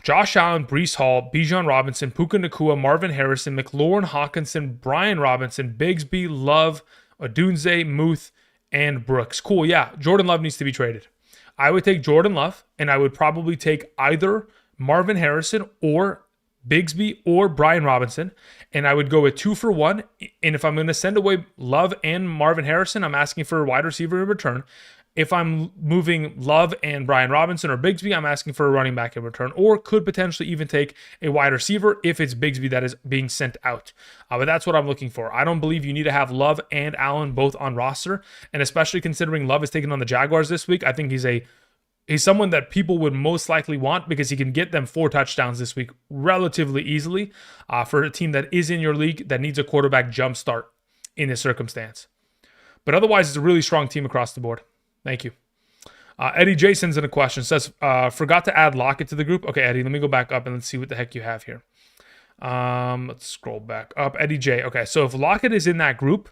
Josh Allen, Breece Hall, Bijan Robinson, Puka Nacua, Marvin Harrison, McLaurin Hawkinson, Brian Robinson, Bigsby, Love, Odunze, Muth, and Brooks. Cool, yeah. Jordan Love needs to be traded. I would take Jordan Love, and I would probably take either Marvin Harrison or Bigsby or Brian Robinson, and I would go with 2 for 1. And if I'm going to send away Love and Marvin Harrison, I'm asking for a wide receiver in return. If I'm moving Love and Brian Robinson or Bigsby, I'm asking for a running back in return, or could potentially even take a wide receiver if it's Bigsby that is being sent out. But that's what I'm looking for. I don't believe you need to have Love and Allen both on roster, and especially considering Love is taking on the Jaguars this week, I think he's someone that people would most likely want because he can get them 4 touchdowns this week relatively easily for a team that is in your league that needs a quarterback jump start in this circumstance. But otherwise, it's a really strong team across the board. Thank you. Eddie J sends in a question. Says, forgot to add Lockett to the group. Okay, Eddie, let me go back up and let's see what the heck you have here. Let's scroll back up. Eddie J. Okay, so if Lockett is in that group,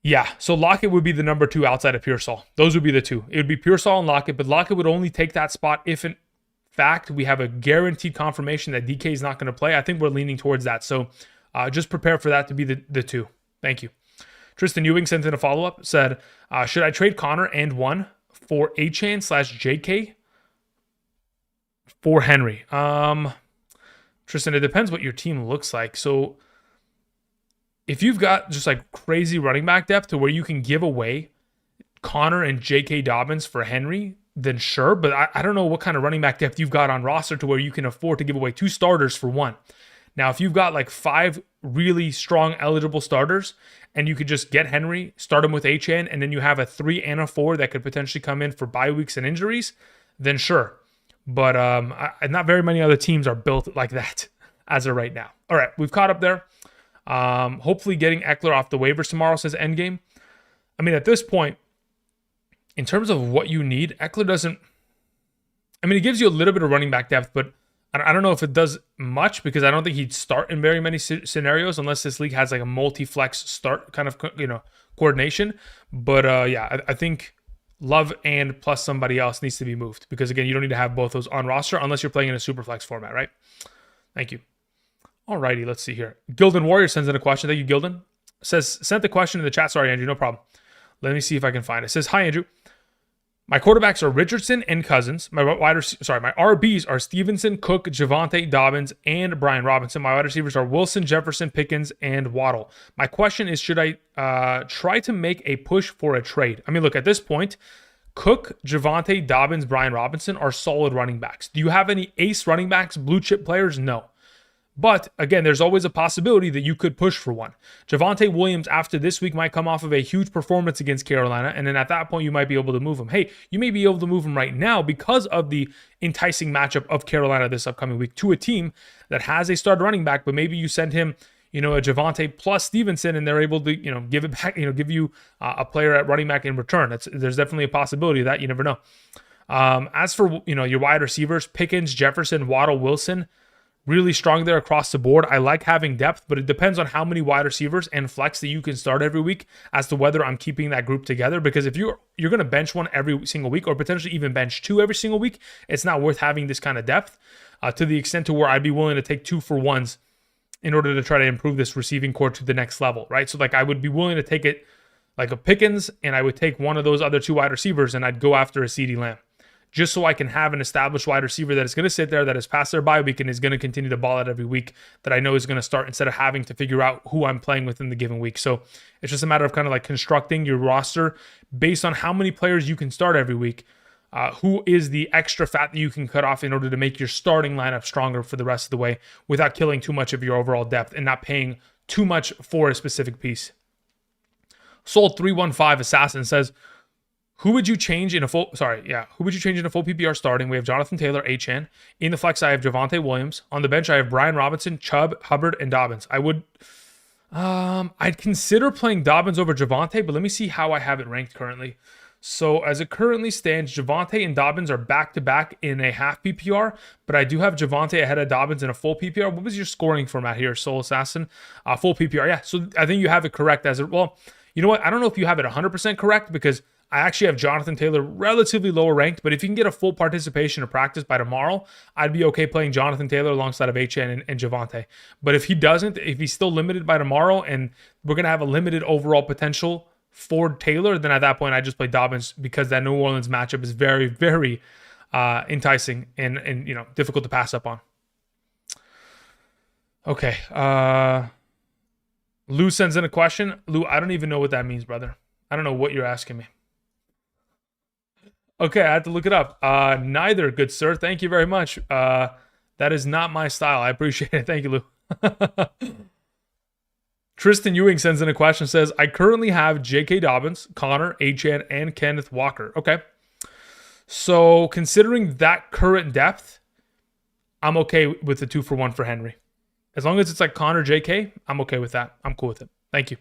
yeah, so Lockett would be the number 2 outside of Pearsall. Those would be the 2. It would be Pearsall and Lockett, but Lockett would only take that spot if, in fact, we have a guaranteed confirmation that DK is not going to play. I think we're leaning towards that. So just prepare for that to be the 2. Thank you. Tristan Ewing sent in a follow-up, said, should I trade Connor and 1 for Achane/JK for Henry? Tristan, it depends what your team looks like. So if you've got just like crazy running back depth to where you can give away Connor and J.K. Dobbins for Henry, then sure. But I don't know what kind of running back depth you've got on roster to where you can afford to give away 2 starters for 1. Now, if you've got like 5 really strong eligible starters and you could just get Henry, start him with HN, and then you have a 3 and a 4 that could potentially come in for bye weeks and injuries, then sure. But not very many other teams are built like that as of right now. All right, we've caught up there. Hopefully getting Eckler off the waivers tomorrow, says Endgame. I mean, at this point, in terms of what you need, Eckler doesn't... I mean, it gives you a little bit of running back depth, but I don't know if it does much because I don't think he'd start in very many scenarios unless this league has like a multi-flex start kind of, coordination. But yeah, I think Love and plus somebody else needs to be moved because, again, you don't need to have both those on roster unless you're playing in a super flex format, right? Thank you. Alrighty, let's see here. Gildan Warrior sends in a question. Thank you, Gildan. Sent the question in the chat. Sorry, Andrew, no problem. Let me see if I can find it. It says, hi, Andrew. My quarterbacks are Richardson and Cousins. My RBs are Stevenson, Cook, Javonte, Dobbins, and Brian Robinson. My wide receivers are Wilson, Jefferson, Pickens, and Waddle. My question is, should I try to make a push for a trade? I mean, look, at this point, Cook, Javonte, Dobbins, Brian Robinson are solid running backs. Do you have any ace running backs, blue chip players? No. But, again, there's always a possibility that you could push for one. Javonte Williams, after this week, might come off of a huge performance against Carolina, and then at that point, you might be able to move him. Hey, you may be able to move him right now because of the enticing matchup of Carolina this upcoming week to a team that has a starter running back, but maybe you send him, a Javonte plus Stevenson, and they're able to, give it back, give you a player at running back in return. There's definitely a possibility of that. You never know. As for, your wide receivers, Pickens, Jefferson, Waddle, Wilson, really strong there across the board. I like having depth, but it depends on how many wide receivers and flex that you can start every week as to whether I'm keeping that group together. Because if you're going to bench one every single week or potentially even bench 2 every single week, it's not worth having this kind of depth to the extent to where I'd be willing to take 2 for 1s in order to try to improve this receiving core to the next level, right? So like I would be willing to take it like a Pickens and I would take one of those other 2 wide receivers and I'd go after a CeeDee Lamb, just so I can have an established wide receiver that is going to sit there, that has passed their bye week and is going to continue to ball out every week, that I know is going to start instead of having to figure out who I'm playing within the given week. So it's just a matter of kind of like constructing your roster based on how many players you can start every week, who is the extra fat that you can cut off in order to make your starting lineup stronger for the rest of the way without killing too much of your overall depth and not paying too much for a specific piece. Sold 315 Assassin says, Who would you change in a full? Sorry, yeah. Who would you change in a full PPR starting? We have Jonathan Taylor, Achane. In the flex, I have Javonte Williams. On the bench, I have Brian Robinson, Chubb, Hubbard, and Dobbins. I'd consider playing Dobbins over Javonte, but let me see how I have it ranked currently. So as it currently stands, Javonte and Dobbins are back-to-back in a half PPR, but I do have Javonte ahead of Dobbins in a full PPR. What was your scoring format here, Soul Assassin? Full PPR, yeah. So I think you have it correct as it. Well, you know what? I don't know if you have it 100% correct because I actually have Jonathan Taylor relatively lower ranked, but if you can get a full participation of practice by tomorrow, I'd be okay playing Jonathan Taylor alongside of HN and Javonte. But if he doesn't, if he's still limited by tomorrow and we're going to have a limited overall potential for Taylor, then at that point I just play Dobbins because that New Orleans matchup is very, very enticing and difficult to pass up on. Okay. Lou sends in a question. Lou, I don't even know what that means, brother. I don't know what you're asking me. Okay, I had to look it up. Neither, good sir. Thank you very much. That is not my style. I appreciate it. Thank you, Lou. Tristan Ewing sends in a question, says, I currently have J.K. Dobbins, Connor, HN, and Kenneth Walker. Okay. So considering that current depth, I'm okay with the 2-for-1 for Henry. As long as it's like Connor, J.K., I'm okay with that. I'm cool with it. Thank you.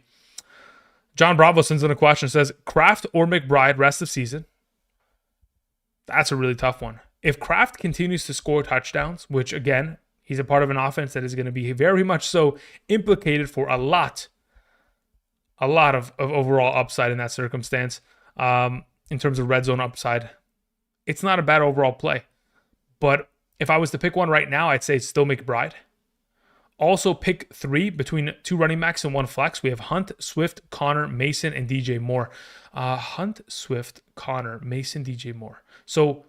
John Bravo sends in a question, says, Kraft or McBride rest of season? That's a really tough one. If Kraft continues to score touchdowns, which again, he's a part of an offense that is going to be very much so implicated for a lot of overall upside in that circumstance, in terms of red zone upside, it's not a bad overall play. But if I was to pick one right now, I'd say it's still McBride. Also pick 3 between 2 running backs and 1 flex. We have Hunt, Swift, Connor, Mason, and DJ Moore. Hunt, Swift, Connor, Mason, DJ Moore. So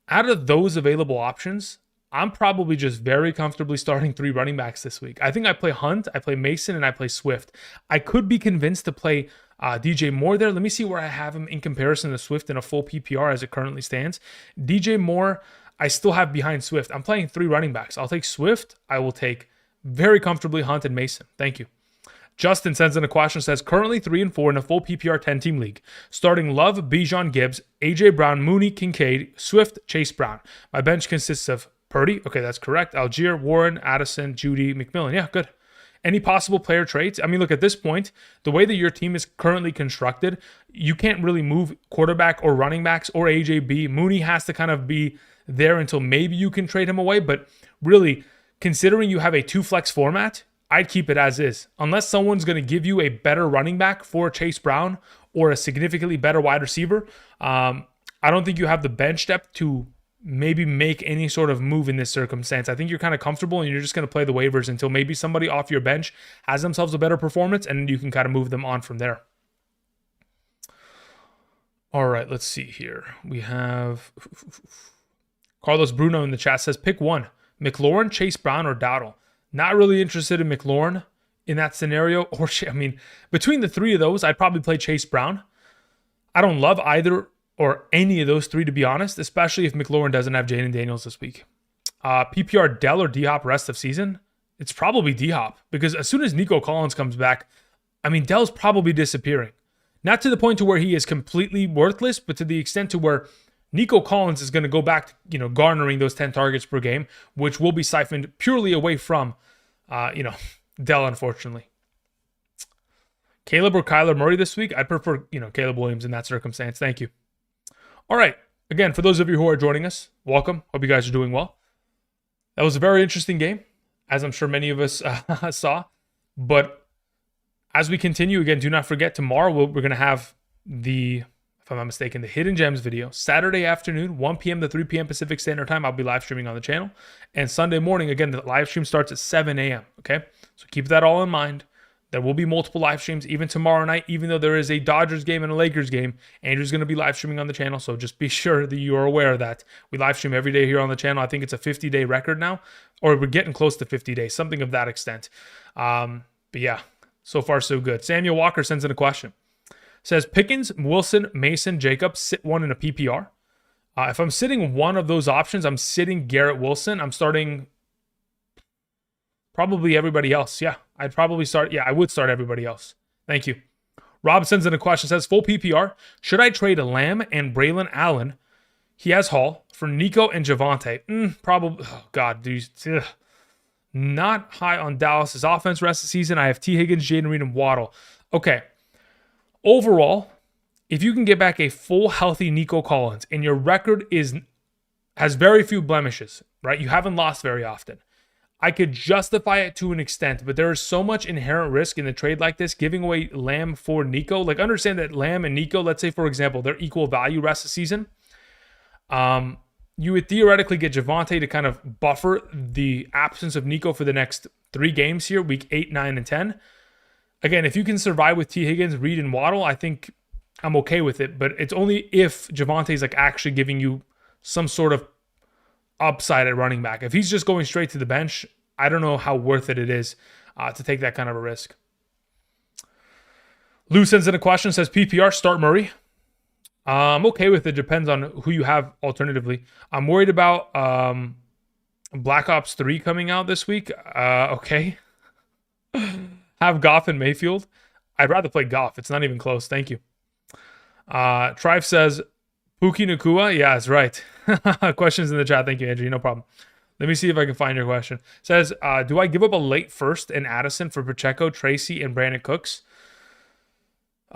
out of those available options, I'm probably just very comfortably starting 3 running backs this week. I think I play Hunt, I play Mason, and I play Swift. I could be convinced to play DJ Moore there. Let me see where I have him in comparison to Swift in a full PPR as it currently stands. DJ Moore, I still have behind Swift. I'm playing 3 running backs. I'll take Swift. I will take very comfortably Hunt and Mason. Thank you. Justin sends in a question, says, currently 3 and 4 in a full PPR 10-team league. Starting Love, Bijan Gibbs, AJ Brown, Mooney, Kincaid, Swift, Chase Brown. My bench consists of Purdy. Okay, that's correct. Algier, Warren, Addison, Judy, McMillan. Yeah, good. Any possible player traits? I mean, look, at this point, the way that your team is currently constructed, you can't really move quarterback or running backs or AJB. Mooney has to kind of be there until maybe you can trade him away. But really, considering you have a 2-flex format, I'd keep it as is. Unless someone's going to give you a better running back for Chase Brown or a significantly better wide receiver, I don't think you have the bench depth to maybe make any sort of move in this circumstance. I think you're kind of comfortable and you're just going to play the waivers until maybe somebody off your bench has themselves a better performance and you can kind of move them on from there. All right, let's see here. We have Carlos Bruno in the chat says, pick 1. McLaurin, Chase Brown, or Dowdle. Not really interested in McLaurin in that scenario. Or, I mean, between the 3 of those, I'd probably play Chase Brown. I don't love either or any of those 3, to be honest, especially if McLaurin doesn't have Jaden Daniels this week. PPR Dell or D-Hop rest of season? It's probably D-Hop because as soon as Nico Collins comes back, I mean, Dell's probably disappearing. Not to the point to where he is completely worthless, but to the extent to where Nico Collins is going to go back to, garnering those 10 targets per game, which will be siphoned purely away from, Dell, unfortunately. Caleb or Kyler Murray this week? I'd prefer, Caleb Williams in that circumstance. Thank you. All right. Again, for those of you who are joining us, welcome. Hope you guys are doing well. That was a very interesting game, as I'm sure many of us saw. But as we continue, again, do not forget, tomorrow we're going to have if I'm not mistaken, the Hidden Gems video. Saturday afternoon, 1 p.m. to 3 p.m. Pacific Standard Time, I'll be live streaming on the channel. And Sunday morning, again, the live stream starts at 7 a.m., okay? So keep that all in mind. There will be multiple live streams even tomorrow night, even though there is a Dodgers game and a Lakers game. Andrew's going to be live streaming on the channel, so just be sure that you are aware of that. We live stream every day here on the channel. I think it's a 50-day record now, or we're getting close to 50 days, something of that extent. But yeah, so far so good. Samuel Walker sends in a question. Says, Pickens, Wilson, Mason, Jacobs, sit 1 in a PPR. If I'm sitting one of those options, I'm sitting Garrett Wilson. I'm starting probably everybody else. Yeah, I would start everybody else. Thank you. Rob sends in a question, says, full PPR, should I trade Lamb and Braylon Allen? He has Hall for Nico and Javonte. Probably. Oh, God, dude. Ugh. Not high on Dallas's offense rest of the season. I have T. Higgins, Jaden Reed, and Waddle. Okay. Overall, if you can get back a full healthy Nico Collins and your record has very few blemishes, right? You haven't lost very often. I could justify it to an extent, but there is so much inherent risk in the trade like this, giving away Lamb for Nico. Like, understand that Lamb and Nico, let's say, for example, they're equal value rest of the season. You would theoretically get Javonte to kind of buffer the absence of Nico for the next 3 games here, week 8, 9, and 10. Again, if you can survive with T. Higgins, Reed, and Waddle, I think I'm okay with it. But it's only if Javonte's like actually giving you some sort of upside at running back. If he's just going straight to the bench, I don't know how worth it is to take that kind of a risk. Lou sends in a question, says PPR, start Murray. I'm okay with it. Depends on who you have alternatively. I'm worried about Black Ops 3 coming out this week. Okay. Have Goff and Mayfield. I'd rather play Goff. It's not even close. Thank you. Trife says, Puki Nakua. Yeah, that's right. Questions in the chat. Thank you, Andrew. No problem. Let me see if I can find your question. Says, do I give up a late first in Addison for Pacheco, Tracy, and Brandon Cooks?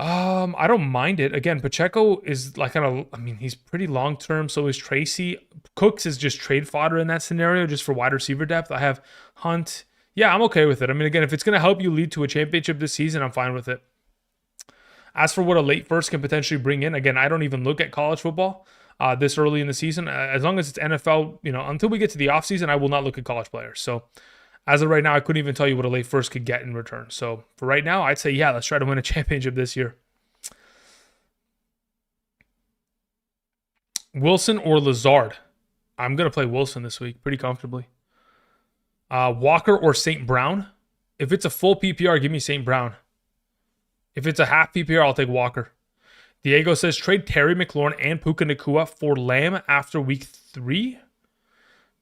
I don't mind it. Again, Pacheco is like he's pretty long-term, so is Tracy. Cooks is just trade fodder in that scenario, just for wide receiver depth. I have Hunt. Yeah, I'm okay with it. I mean, again, if it's going to help you lead to a championship this season, I'm fine with it. As for what a late first can potentially bring in, again, I don't even look at college football this early in the season. As long as it's NFL, until we get to the offseason, I will not look at college players. So as of right now, I couldn't even tell you what a late first could get in return. So for right now, I'd say, yeah, let's try to win a championship this year. Wilson or Lazard? I'm going to play Wilson this week pretty comfortably. Walker or St. Brown? If it's a full PPR, give me St. Brown. If it's a half PPR, I'll take Walker. Diego says, trade Terry McLaurin and Puka Nakua for Lamb after week 3.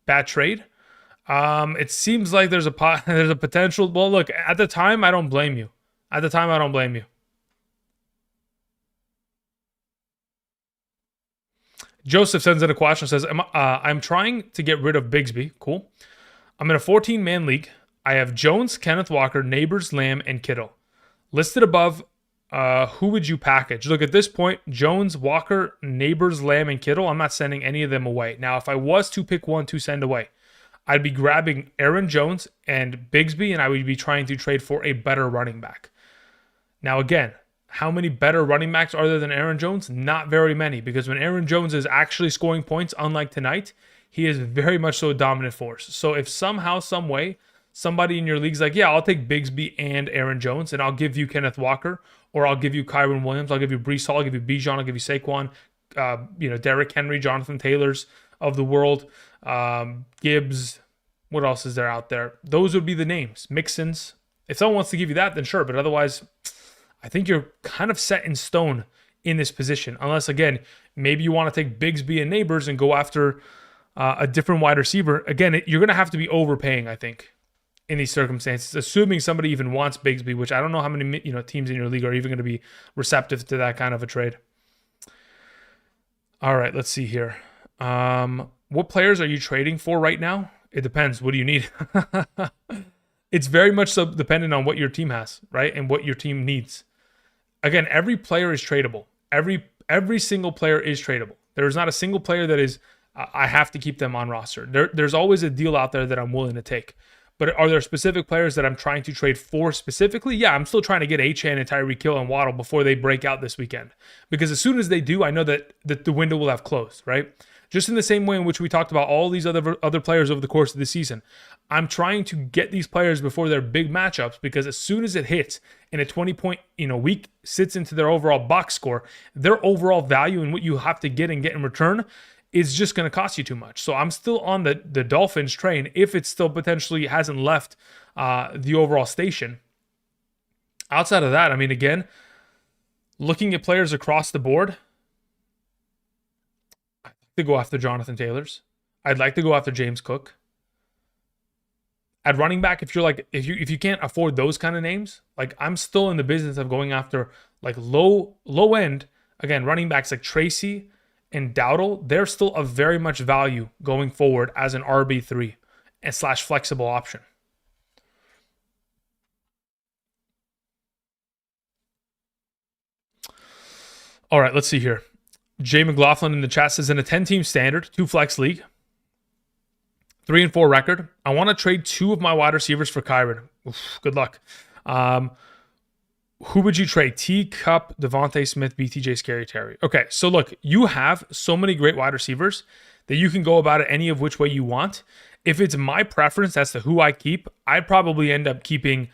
Bad trade. It seems like there's a potential. Well, look, at the time, I don't blame you. Joseph sends in a question, says, I'm trying to get rid of Bigsby. Cool. I'm in a 14-man league. I have Jones, Kenneth Walker, Neighbors, Lamb, and Kittle. Listed above, who would you package? Look, at this point, Jones, Walker, Neighbors, Lamb, and Kittle, I'm not sending any of them away. Now, if I was to pick one to send away, I'd be grabbing Aaron Jones and Bigsby, and I would be trying to trade for a better running back. Now, again, how many better running backs are there than Aaron Jones? Not very many, because when Aaron Jones is actually scoring points, unlike tonight, he is very much so a dominant force. So if somehow, some way, somebody in your league's like, yeah, I'll take Bigsby and Aaron Jones, and I'll give you Kenneth Walker, or I'll give you Kyron Williams, I'll give you Breece Hall, I'll give you Bijan, I'll give you Saquon, Derrick Henry, Jonathan Taylors of the world, Gibbs, what else is there out there? Those would be the names. Mixons. If someone wants to give you that, then sure, but otherwise, I think you're kind of set in stone in this position, unless, again, maybe you want to take Bigsby and Neighbors and go after a different wide receiver. Again, you're going to have to be overpaying, I think, in these circumstances, assuming somebody even wants Bigsby, which I don't know how many teams in your league are even going to be receptive to that kind of a trade. All right, let's see here. What players are you trading for right now? It depends. What do you need? It's very much so dependent on what your team has, right? And what your team needs. Again, every player is tradable. Every single player is tradable. There is not a single player that is, I have to keep them on roster. There's always a deal out there that I'm willing to take. But are there specific players that I'm trying to trade for specifically? Yeah, I'm still trying to get Achane and Tyreek Hill and Waddle before they break out this weekend. Because as soon as they do, I know that the window will have closed, right? Just in the same way in which we talked about all these other players over the course of the season. I'm trying to get these players before their big matchups, because as soon as it hits and a 20-point week sits into their overall box score, their overall value and what you have to get in return is just going to cost you too much. So I'm still on the Dolphins train if it still potentially hasn't left the overall station. Outside of that, I mean, again, looking at players across the board, I'd like to go after Jonathan Taylors. I'd like to go after James Cook. At running back, if you can't afford those kind of names, like I'm still in the business of going after like low end, again, running backs like Tracy and Dowdle, they're still of very much value going forward as an RB3 and slash flexible option. All right, let's see here. Jay McLaughlin in the chat says, in a 10-team standard, 2 flex league, 3-4 record, I want to trade 2 of my wide receivers for Kyron. Oof, good luck. Who would you trade? T, Cup, Devontae Smith, BTJ, Scary Terry. Okay, so look, you have so many great wide receivers that you can go about it any of which way you want. If it's my preference as to who I keep, I'd probably end up keeping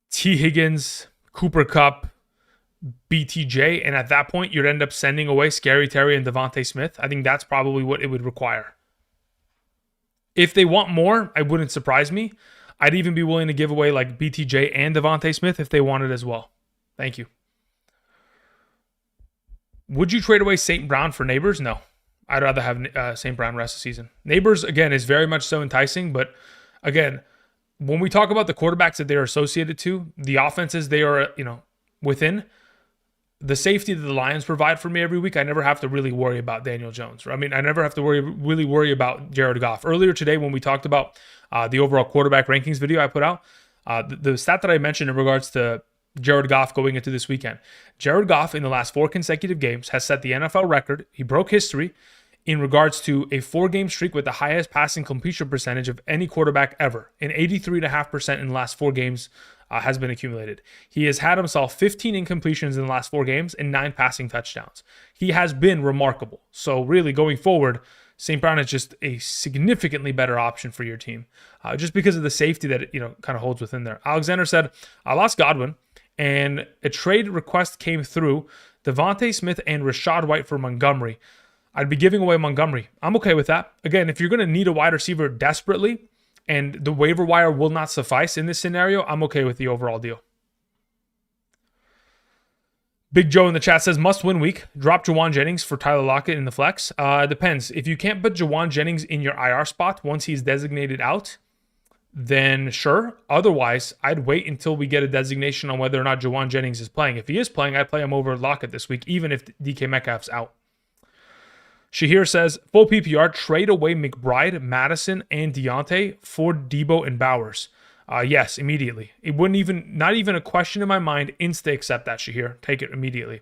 T. Higgins, Cooper Cup, BTJ, and at that point, you'd end up sending away Scary Terry and Devontae Smith. I think that's probably what it would require. If they want more, it wouldn't surprise me. I'd even be willing to give away like BTJ and Devontae Smith if they wanted as well. Thank you. Would you trade away St. Brown for Neighbors? No. I'd rather have St. Brown rest of the season. Neighbors, again, is very much so enticing, but again, when we talk about the quarterbacks that they're associated to, the offenses they are, within, the safety that the Lions provide for me every week, I never have to really worry about Daniel Jones. I mean, I never have to really worry about Jared Goff. Earlier today, when we talked about the overall quarterback rankings video I put out, the stat that I mentioned in regards to Jared Goff going into this weekend, Jared Goff in the last 4 consecutive games has set the NFL record. He broke history in regards to a 4-game streak with the highest passing completion percentage of any quarterback ever. An 83.5% in the last 4 games has been accumulated. He has had himself 15 incompletions in the last 4 games and 9 passing touchdowns. He has been remarkable. So really going forward, St. Brown is just a significantly better option for your team, just because of the safety that it kind of holds within there. Alexander said, I lost Godwin, and a trade request came through, Devontae Smith and Rachaad White for Montgomery. I'd be giving away Montgomery. I'm okay with that. Again, if you're going to need a wide receiver desperately and the waiver wire will not suffice in this scenario, I'm okay with the overall deal. Big Joe in the chat says, must-win week. Drop Jawan Jennings for Tyler Lockett in the flex. Depends. If you can't put Jawan Jennings in your IR spot once he's designated out, then sure. Otherwise, I'd wait until we get a designation on whether or not Jawan Jennings is playing. If he is playing, I'd play him over Lockett this week, even if DK Metcalf's out. Shahir says, full PPR, trade away McBride, Madison, and Deontay for Debo and Bowers. Yes, immediately. It not even a question in my mind. Insta accept that, Shahir. Take it immediately.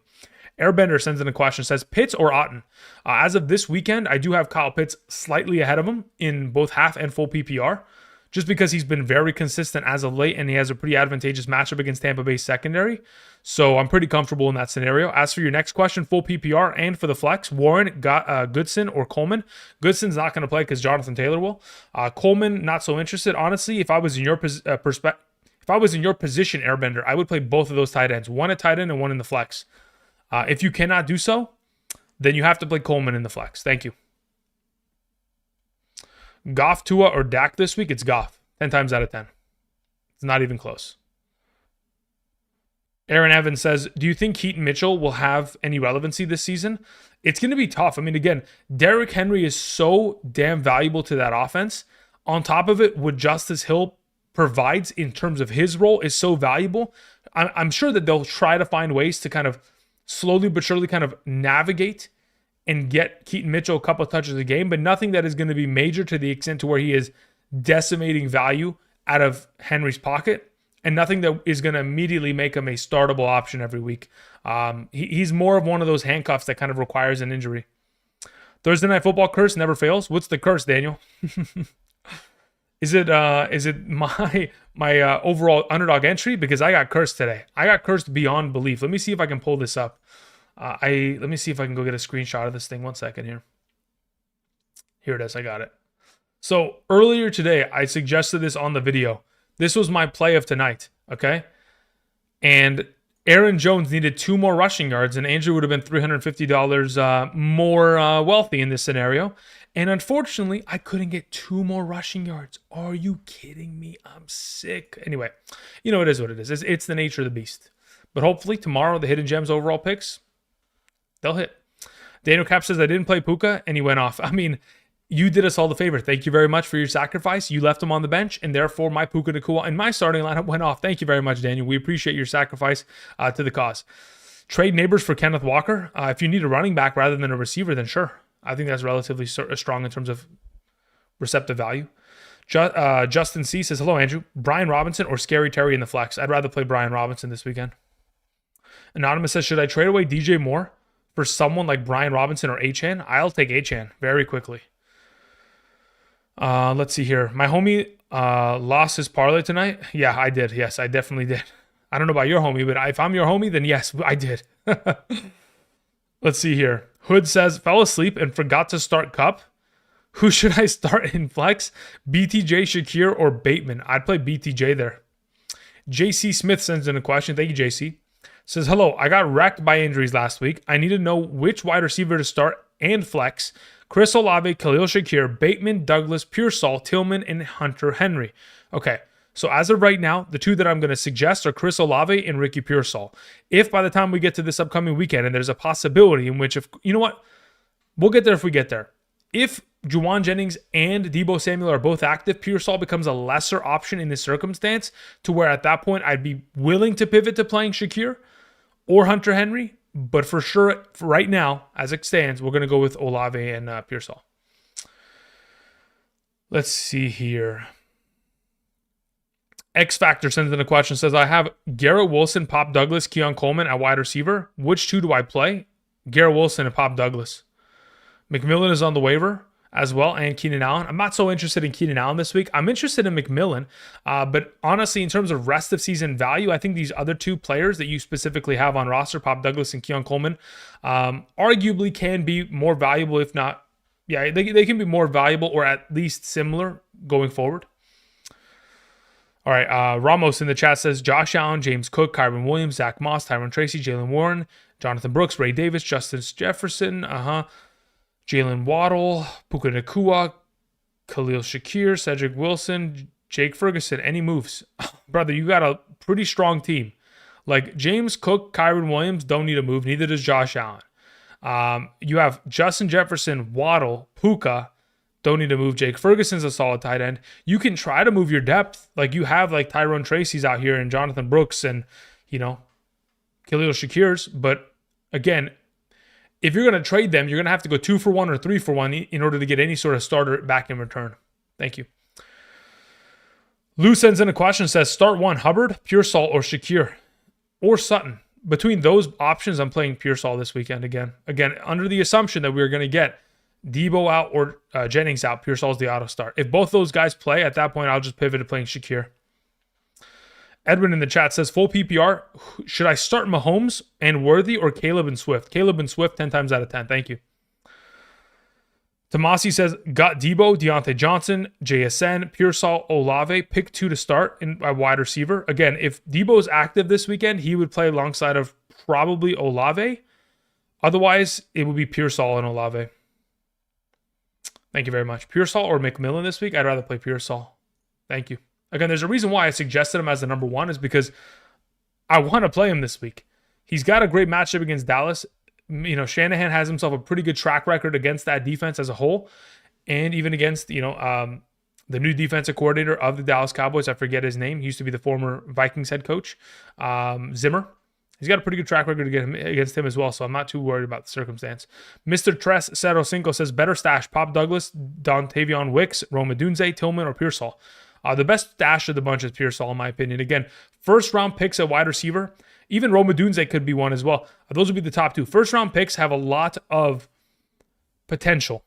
Airbender sends in a question, says, Pitts or Otten? As of this weekend, I do have Kyle Pitts slightly ahead of him in both half and full PPR, just because he's been very consistent as of late, and he has a pretty advantageous matchup against Tampa Bay secondary. So I'm pretty comfortable in that scenario. As for your next question, full PPR and for the flex, Warren, Goodson, or Coleman. Goodson's not going to play because Jonathan Taylor will. Coleman, not so interested. Honestly, if I was in your position, Airbender, I would play both of those tight ends, one at tight end and one in the flex. If you cannot do so, then you have to play Coleman in the flex. Thank you. Goff, Tua, or Dak this week? It's Goff. 10 times out of 10. It's not even close. Aaron Evans says, do you think Keaton Mitchell will have any relevancy this season? It's going to be tough. I mean, again, Derrick Henry is so damn valuable to that offense. On top of it, what Justice Hill provides in terms of his role is so valuable. I'm sure that they'll try to find ways to kind of slowly but surely kind of navigate and get Keaton Mitchell a couple of touches a game, but nothing that is going to be major to the extent to where he is decimating value out of Henry's pocket, and nothing that is going to immediately make him a startable option every week. He's more of one of those handcuffs that kind of requires an injury. Thursday Night Football curse never fails. What's the curse, Daniel? Is it my overall underdog entry? Because I got cursed today. I got cursed beyond belief. Let me see if I can pull this up. Let me see if I can go get a screenshot of this thing. 1 second here. Here it is. I got it. So earlier today, I suggested this on the video. This was my play of tonight. Okay. And Aaron Jones needed 2 more rushing yards, and Andrew would have been $350 more wealthy in this scenario. And unfortunately, I couldn't get 2 more rushing yards. Are you kidding me? I'm sick. Anyway, it is what it is. It's the nature of the beast. But hopefully tomorrow, the Hidden Gems overall picks, they'll hit. Daniel Cap says, I didn't play Puka, and he went off. I mean, You did us all the favor. Thank you very much for your sacrifice. You left him on the bench, and therefore my Puka Nacua and my starting lineup went off. Thank you very much, Daniel. We appreciate your sacrifice to the cause. Trade Neighbors for Kenneth Walker. If you need a running back rather than a receiver, then sure. I think that's relatively strong in terms of receptive value. Justin C says, hello, Andrew. Brian Robinson or Scary Terry in the flex? I'd rather play Brian Robinson this weekend. Anonymous says, should I trade away DJ Moore for someone like Brian Robinson or Achan? I'll take Achan very quickly. Let's see here. My homie lost his parlay tonight. Yeah, I did. Yes, I definitely did. I don't know about your homie, but if I'm your homie, then yes, I did. Let's see here. Hood says, fell asleep and forgot to start Cup. Who should I start in flex? BTJ, Shakir, or Bateman? I'd play BTJ there. JC Smith sends in a question. Thank you, JC. Says, hello, I got wrecked by injuries last week. I need to know which wide receiver to start and flex. Chris Olave, Khalil Shakir, Bateman, Douglas, Pearsall, Tillman, and Hunter Henry. Okay, so as of right now, the two that I'm going to suggest are Chris Olave and Ricky Pearsall. If by the time we get to this upcoming weekend, and there's a possibility in which, if you know what, we'll get there if we get there. If Juwan Jennings and Deebo Samuel are both active, Pearsall becomes a lesser option in this circumstance to where at that point I'd be willing to pivot to playing Shakir or Hunter Henry. But for sure, for right now, as it stands, we're going to go with Olave and Pearsall. Let's see here. X Factor sends in a question, says, I have Garrett Wilson, Pop Douglas, Keon Coleman at wide receiver. Which two do I play? Garrett Wilson and Pop Douglas. McMillan is on the waiver as well, and Keenan Allen. I'm not so interested in Keenan Allen this week. I'm interested in McMillan, but honestly, in terms of rest of season value, I think these other two players that you specifically have on roster, Pop Douglas and Keon Coleman, arguably can be more valuable, if not, yeah, they can be more valuable or at least similar going forward. All right, Ramos in the chat says, Josh Allen, James Cook, Kyron Williams, Zach Moss, Tyron Tracy, Jalen Warren, Jonathan Brooks, Ray Davis, Justin Jefferson, Jalen Waddle, Puka Nacua, Khalil Shakir, Cedric Wilson, Jake Ferguson. Any moves? Brother, you got a pretty strong team. Like James Cook, Kyron Williams don't need a move. Neither does Josh Allen. You have Justin Jefferson, Waddle, Puka. Don't need to move. Jake Ferguson's a solid tight end. You can try to move your depth. Like you have like Tyrone Tracy's out here and Jonathan Brooks and, Khalil Shakir's. But again, if you're going to trade them, you're going to have to go 2 for 1 or 3 for 1 in order to get any sort of starter back in return. Thank you. Lou sends in a question, says, start one, Hubbard, Pearsall, or Shakir, or Sutton. Between those options, I'm playing Pearsall this weekend again. Again, under the assumption that we're going to get Deebo out or Jennings out, Pearsall's the auto start. If both those guys play, at that point, I'll just pivot to playing Shakir. Edwin in the chat says, full PPR, should I start Mahomes and Worthy or Caleb and Swift? Caleb and Swift 10 times out of 10. Thank you. Tomasi says, got Deebo, Deontay Johnson, JSN, Pearsall, Olave. Pick 2 to start in a wide receiver. Again, if Deebo's active this weekend, he would play alongside of probably Olave. Otherwise, it would be Pearsall and Olave. Thank you very much. Pearsall or McMillan this week? I'd rather play Pearsall. Thank you. Again, there's a reason why I suggested him as the number 1 is because I want to play him this week. He's got a great matchup against Dallas. Shanahan has himself a pretty good track record against that defense as a whole, and even against, the new defensive coordinator of the Dallas Cowboys. I forget his name. He used to be the former Vikings head coach, Zimmer. He's got a pretty good track record against him as well, so I'm not too worried about the circumstance. Mr. Tres Cerro Cinco says, better stash, Pop Douglas, Dontavion Wicks, Rome Odunze, Tillman, or Pearsall. The best stash of the bunch is Pearsall, in my opinion. Again, first-round picks at wide receiver. Even Rome Odunze could be one as well. Those would be the top 2. First-round picks have a lot of potential,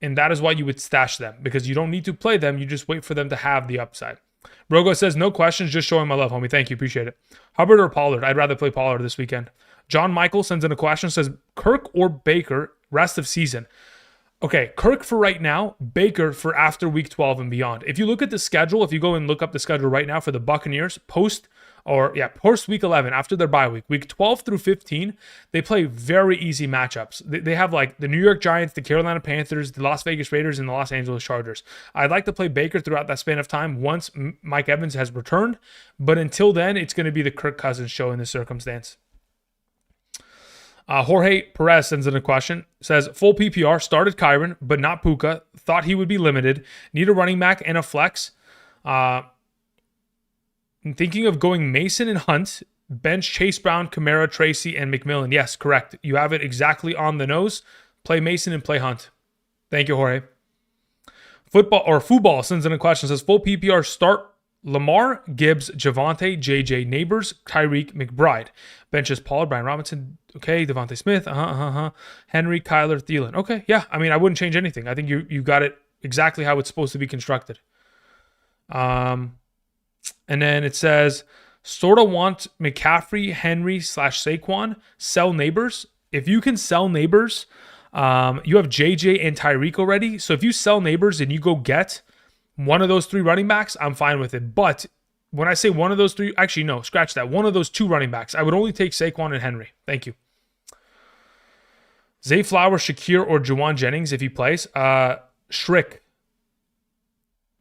and that is why you would stash them, because you don't need to play them. You just wait for them to have the upside. Brogo says, no questions, just showing my love, homie. Thank you, appreciate it. Hubbard or Pollard? I'd rather play Pollard this weekend. John Michael sends in a question, says, Kirk or Baker rest of season? Okay, Kirk for right now, Baker for after week 12 and beyond. If you look at the schedule, if you go and look up the schedule right now for the Buccaneers, post week 11, after their bye week 12 through 15, they play very easy matchups. They have like the New York Giants, the Carolina Panthers, the Las Vegas Raiders, and the Los Angeles Chargers. I'd like to play Baker throughout that span of time once Mike Evans has returned, but until then, it's going to be the Kirk Cousins show in this circumstance. Jorge Perez sends in a question. Says, full PPR, started Kyron, but not Puka. Thought he would be limited. Need a running back and a flex. I'm thinking of going Mason and Hunt. Bench Chase Brown, Kamara, Tracy, and McMillan. Yes, correct. You have it exactly on the nose. Play Mason and play Hunt. Thank you, Jorge. Football sends in a question. Says, full PPR, start Lamar, Gibbs, Javonte, JJ, Neighbors, Tyreek, McBride. Benches Pollard, Brian Robinson, okay, Devontae Smith, Henry, Kyler, Thielen. Okay, yeah, I mean, I wouldn't change anything. I think you got it exactly how it's supposed to be constructed. And then it says, sort of want McCaffrey, Henry / Saquon, sell Neighbors. If you can sell Neighbors, you have JJ and Tyreek already. So if you sell Neighbors and you go get one of those 3 running backs, I'm fine with it. But when I say one of those 3, actually, no, scratch that. One of those 2 running backs, I would only take Saquon and Henry. Thank you. Zay Flowers, Shakir, or Juwan Jennings if he plays. Shrick.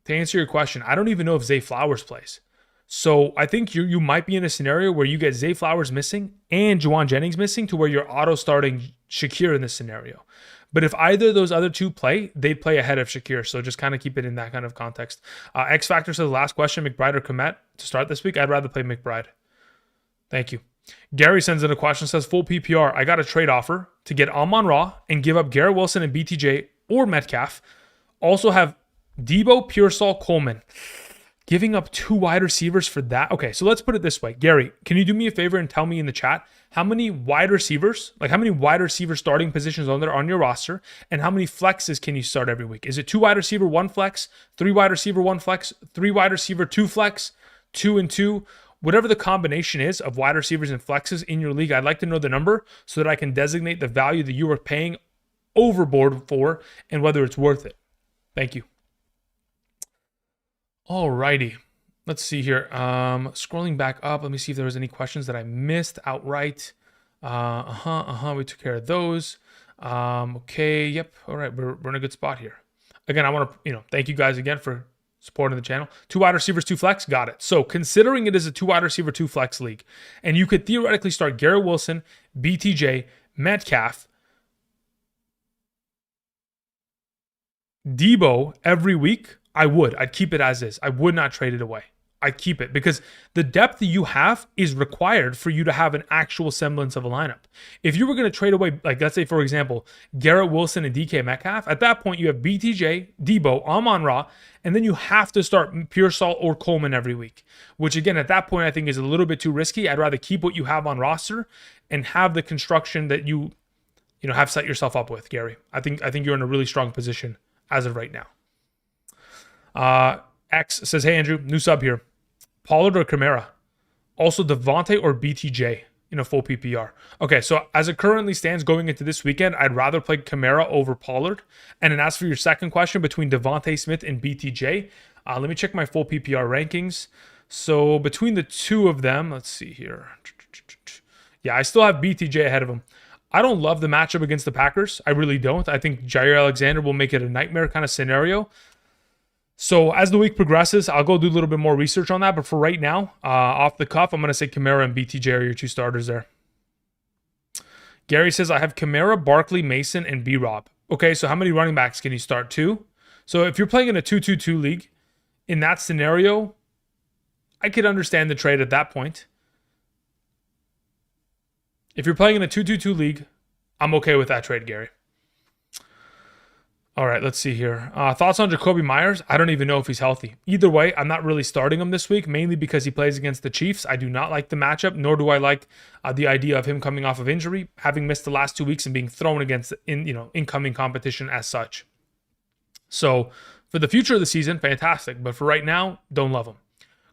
To answer your question, I don't even know if Zay Flowers plays. So I think you might be in a scenario where you get Zay Flowers missing and Juwan Jennings missing to where you're auto-starting Shakir in this scenario. But if either of those other 2 play, they'd play ahead of Shakir. So just kind of keep it in that kind of context. X Factor says, last question, McBride or Komet to start this week? I'd rather play McBride. Thank you. Gary sends in a question, says, full PPR. I got a trade offer to get Amon-Ra and give up Garrett Wilson and BTJ or Metcalf. Also have Debo, Pearsall, Coleman. Giving up 2 wide receivers for that? Okay, so let's put it this way. Gary, can you do me a favor and tell me in the chat how many wide receivers, how many wide receiver starting positions on there on your roster, and how many flexes can you start every week? Is it 2 wide receiver, 1 flex, 3 wide receiver, 1 flex, 3 wide receiver, 2 flex, 2 and 2? Whatever the combination is of wide receivers and flexes in your league, I'd like to know the number so that I can designate the value that you are paying overboard for and whether it's worth it. Thank you. Alrighty, let's see here. Scrolling back up, let me see if there was any questions that I missed outright. We took care of those. Okay, yep. All right, we're in a good spot here. Again, I want to thank you guys again for supporting the channel. 2 wide receivers, 2 flex, got it. So considering it is a 2 wide receiver, 2 flex league, and you could theoretically start Garrett Wilson, BTJ, Metcalf, Debo every week, I'd keep it as is. I would not trade it away. I'd keep it because the depth that you have is required for you to have an actual semblance of a lineup. If you were going to trade away, let's say, for example, Garrett Wilson and DK Metcalf, at that point you have BTJ, Debo, Amon-Ra, and then you have to start Pearsall or Coleman every week, which again, at that point, I think is a little bit too risky. I'd rather keep what you have on roster and have the construction that you have set yourself up with, Gary. I think you're in a really strong position as of right now. X says, hey, Andrew, new sub here. Pollard or Kamara? Also Devontae or BTJ in a full PPR? Okay, so as it currently stands going into this weekend, I'd rather play Kamara over Pollard. And then as for your second question between Devontae Smith and BTJ, let me check my full PPR rankings. So between the 2 of them, let's see here. Yeah, I still have BTJ ahead of him. I don't love the matchup against the Packers. I really don't. I think Jair Alexander will make it a nightmare kind of scenario. So as the week progresses, I'll go do a little bit more research on that. But for right now, off the cuff, I'm going to say Kamara and BTJ are your 2 starters there. Gary says, I have Kamara, Barkley, Mason, and B-Rob. Okay, so how many running backs can you start? 2? So if you're playing in a 2-2-2 league, in that scenario, I could understand the trade at that point. If you're playing in a 2-2-2 league, I'm okay with that trade, Gary. All right, let's see here. Thoughts on Jacoby Myers? I don't even know if he's healthy. Either way, I'm not really starting him this week, mainly because he plays against the Chiefs. I do not like the matchup, nor do I like the idea of him coming off of injury, having missed the last 2 weeks and being thrown against incoming competition as such. So for the future of the season, fantastic. But for right now, don't love him.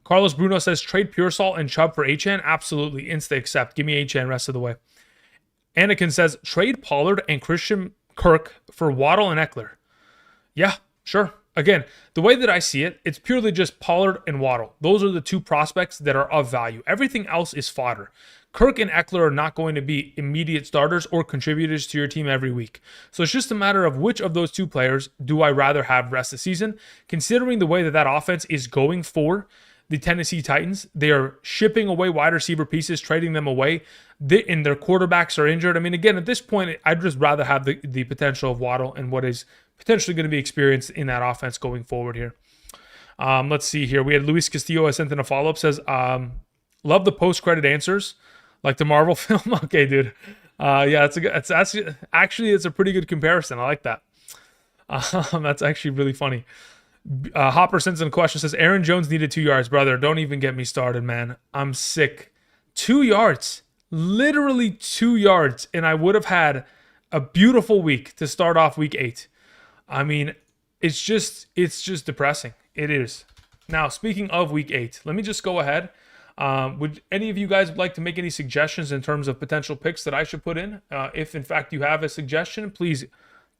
Carlos Bruno says, trade Pearsall and Chubb for Achane? Absolutely. Insta accept. Give me Achane rest of the way. Anakin says, trade Pollard and Christian Kirk for Waddle and Eckler. Yeah, sure. Again, the way that I see it, it's purely just Pollard and Waddle. Those are the 2 prospects that are of value. Everything else is fodder. Kirk and Eckler are not going to be immediate starters or contributors to your team every week. So it's just a matter of which of those 2 players do I rather have rest of the season. Considering the way that offense is going for the Tennessee Titans, they are shipping away wide receiver pieces, trading them away. and their quarterbacks are injured. I mean, again, at this point, I'd just rather have the potential of Waddle and what is potentially going to be experienced in that offense going forward here. Let's see here. We had Luis Castillo sent in a follow-up, says, love the post-credit answers, like the Marvel film. Okay, dude. Yeah, it's a pretty good comparison. I like that. That's actually really funny. Hopper sends in a question, says, Aaron Jones needed 2 yards. Brother, don't even get me started, man. I'm sick. 2 yards. Literally 2 yards. And I would have had a beautiful week to start off week 8. I mean, it's just depressing. It is. Now, speaking of week 8, let me just go ahead. Would any of you guys like to make any suggestions in terms of potential picks that I should put in? If, in fact, you have a suggestion, please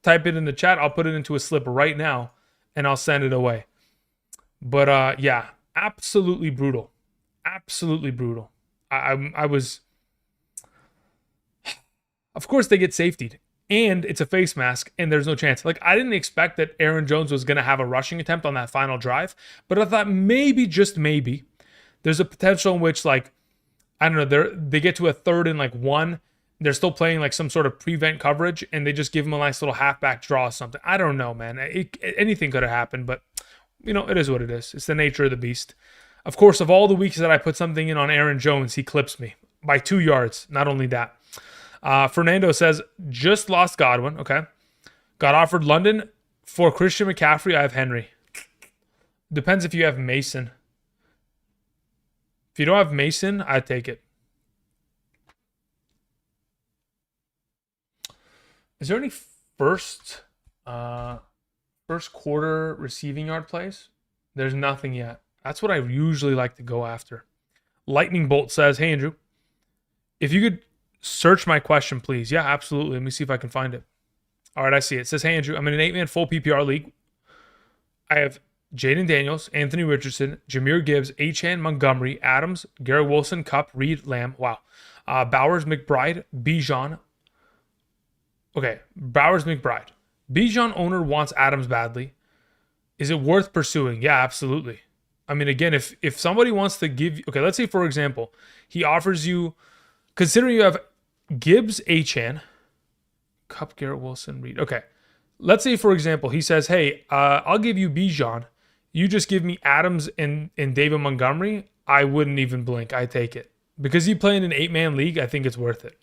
type it in the chat. I'll put it into a slip right now, and I'll send it away. But, yeah, absolutely brutal. Absolutely brutal. I was... Of course, they get safetied. And it's a face mask, and there's no chance. Like, I didn't expect that Aaron Jones was going to have a rushing attempt on that final drive, but I thought maybe, just maybe, there's a potential in which, like, I don't know, they get to a 3rd and, like, 1. They're still playing, like, some sort of prevent coverage, and they just give him a nice little halfback draw or something. I don't know, man. Anything could have happened, but, you know, it is what it is. It's the nature of the beast. Of course, of all the weeks that I put something in on Aaron Jones, he clips me by 2 yards. Not only that. Fernando says, just lost Godwin. Okay. Got offered London. For Christian McCaffrey, I have Henry. Depends if you have Mason. If you don't have Mason, I'd take it. Is there any first quarter receiving yard plays? There's nothing yet. That's what I usually like to go after. Lightning Bolt says, hey, Andrew, if you could search my question, please. Yeah, absolutely. Let me see if I can find it. All right, I see it. It says, hey, Andrew, I'm in an 8-man full PPR league. I have Jaden Daniels, Anthony Richardson, Jahmyr Gibbs, Achane, Montgomery, Adams, Garrett Wilson, Kupp, Reed, Lamb. Wow. Bowers, McBride, Bijan. Okay, Bowers, McBride. Bijan owner wants Adams badly. Is it worth pursuing? Yeah, absolutely. I mean, again, if somebody wants to give you... Okay, let's say, for example, he offers you... Considering you have Gibbs, Achane, Kupp, Garrett Wilson, Reed. Okay. Let's say, for example, he says, hey, I'll give you Bijan. You just give me Adams and David Montgomery. I wouldn't even blink. I take it. Because you play in an 8-man league, I think it's worth it.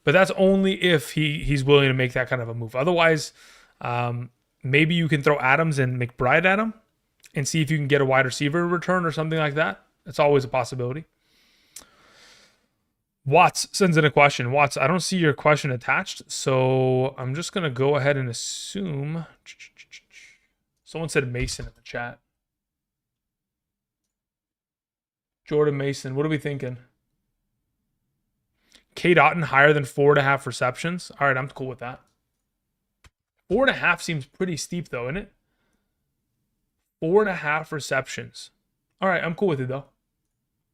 But that's only if he's willing to make that kind of a move. Otherwise, maybe you can throw Adams and McBride at him and see if you can get a wide receiver in return or something like that. It's always a possibility. Watts sends in a question. Watts, I don't see your question attached, so I'm just going to go ahead and assume. Someone said Mason in the chat. Jordan Mason, what are we thinking? Kate Otten higher than 4.5 receptions. All right, I'm cool with that. 4.5 seems pretty steep, though, isn't it? 4.5 receptions. All right, I'm cool with it, though.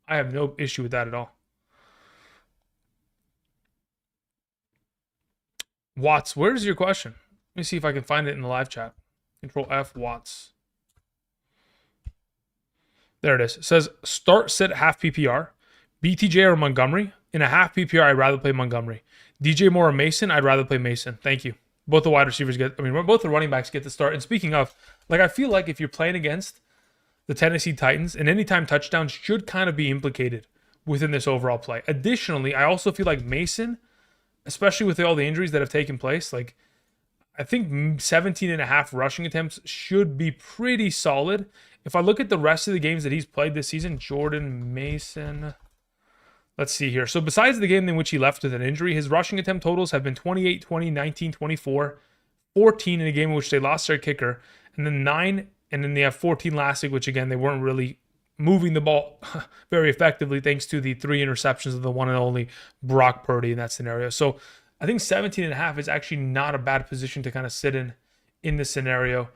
I have no issue with that at all. Watts, where's your question? Let me see if I can find it in the live chat. Control F, Watts. There it is. It says start sit half PPR. BTJ or Montgomery. In a half PPR, I'd rather play Montgomery. DJ Moore or Mason, I'd rather play Mason. Thank you. Both the wide receivers both the running backs get the start. And speaking of, like, I feel like if you're playing against the Tennessee Titans, and anytime touchdowns should kind of be implicated within this overall play. Additionally, I also feel like Mason, especially with all the injuries that have taken place, like, I think 17.5 rushing attempts should be pretty solid. If I look at the rest of the games that he's played this season, Jordan Mason, let's see here. So besides the game in which he left with an injury, his rushing attempt totals have been 28, 20, 19, 24, 14 in a game in which they lost their kicker, and then 9, and then they have 14 last week, which again, they weren't really moving the ball very effectively thanks to the 3 interceptions of the one and only Brock Purdy in that scenario. So I think 17.5 is actually not a bad position to kind of sit in this scenario.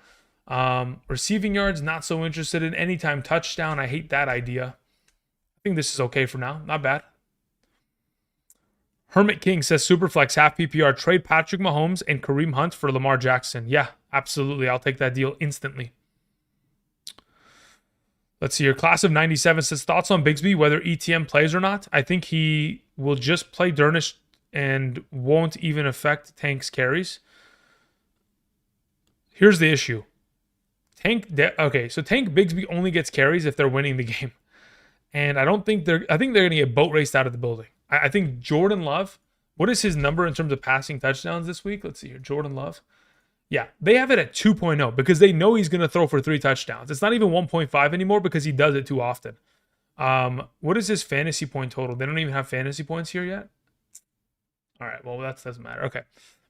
Receiving yards, not so interested in. Anytime touchdown, I hate that idea. I think this is okay for now. Not bad. Hermit King says Superflex half PPR. Trade Patrick Mahomes and Kareem Hunt for Lamar Jackson. Yeah, absolutely. I'll take that deal instantly. Let's see here. Class of 97 says thoughts on Bigsby, whether ETM plays or not. I think he will just play Dernish and won't even affect Tank's carries. Here's the issue. Okay, so Tank Bigsby only gets carries if they're winning the game. And I think they're going to get boat raced out of the building. I think Jordan Love, what is his number in terms of passing touchdowns this week? Let's see here. Jordan Love. Yeah, they have it at 2.0 because they know he's going to throw for 3 touchdowns. It's not even 1.5 anymore because he does it too often. What is his fantasy point total? They don't even have fantasy points here yet. All right, well, that doesn't matter. Okay.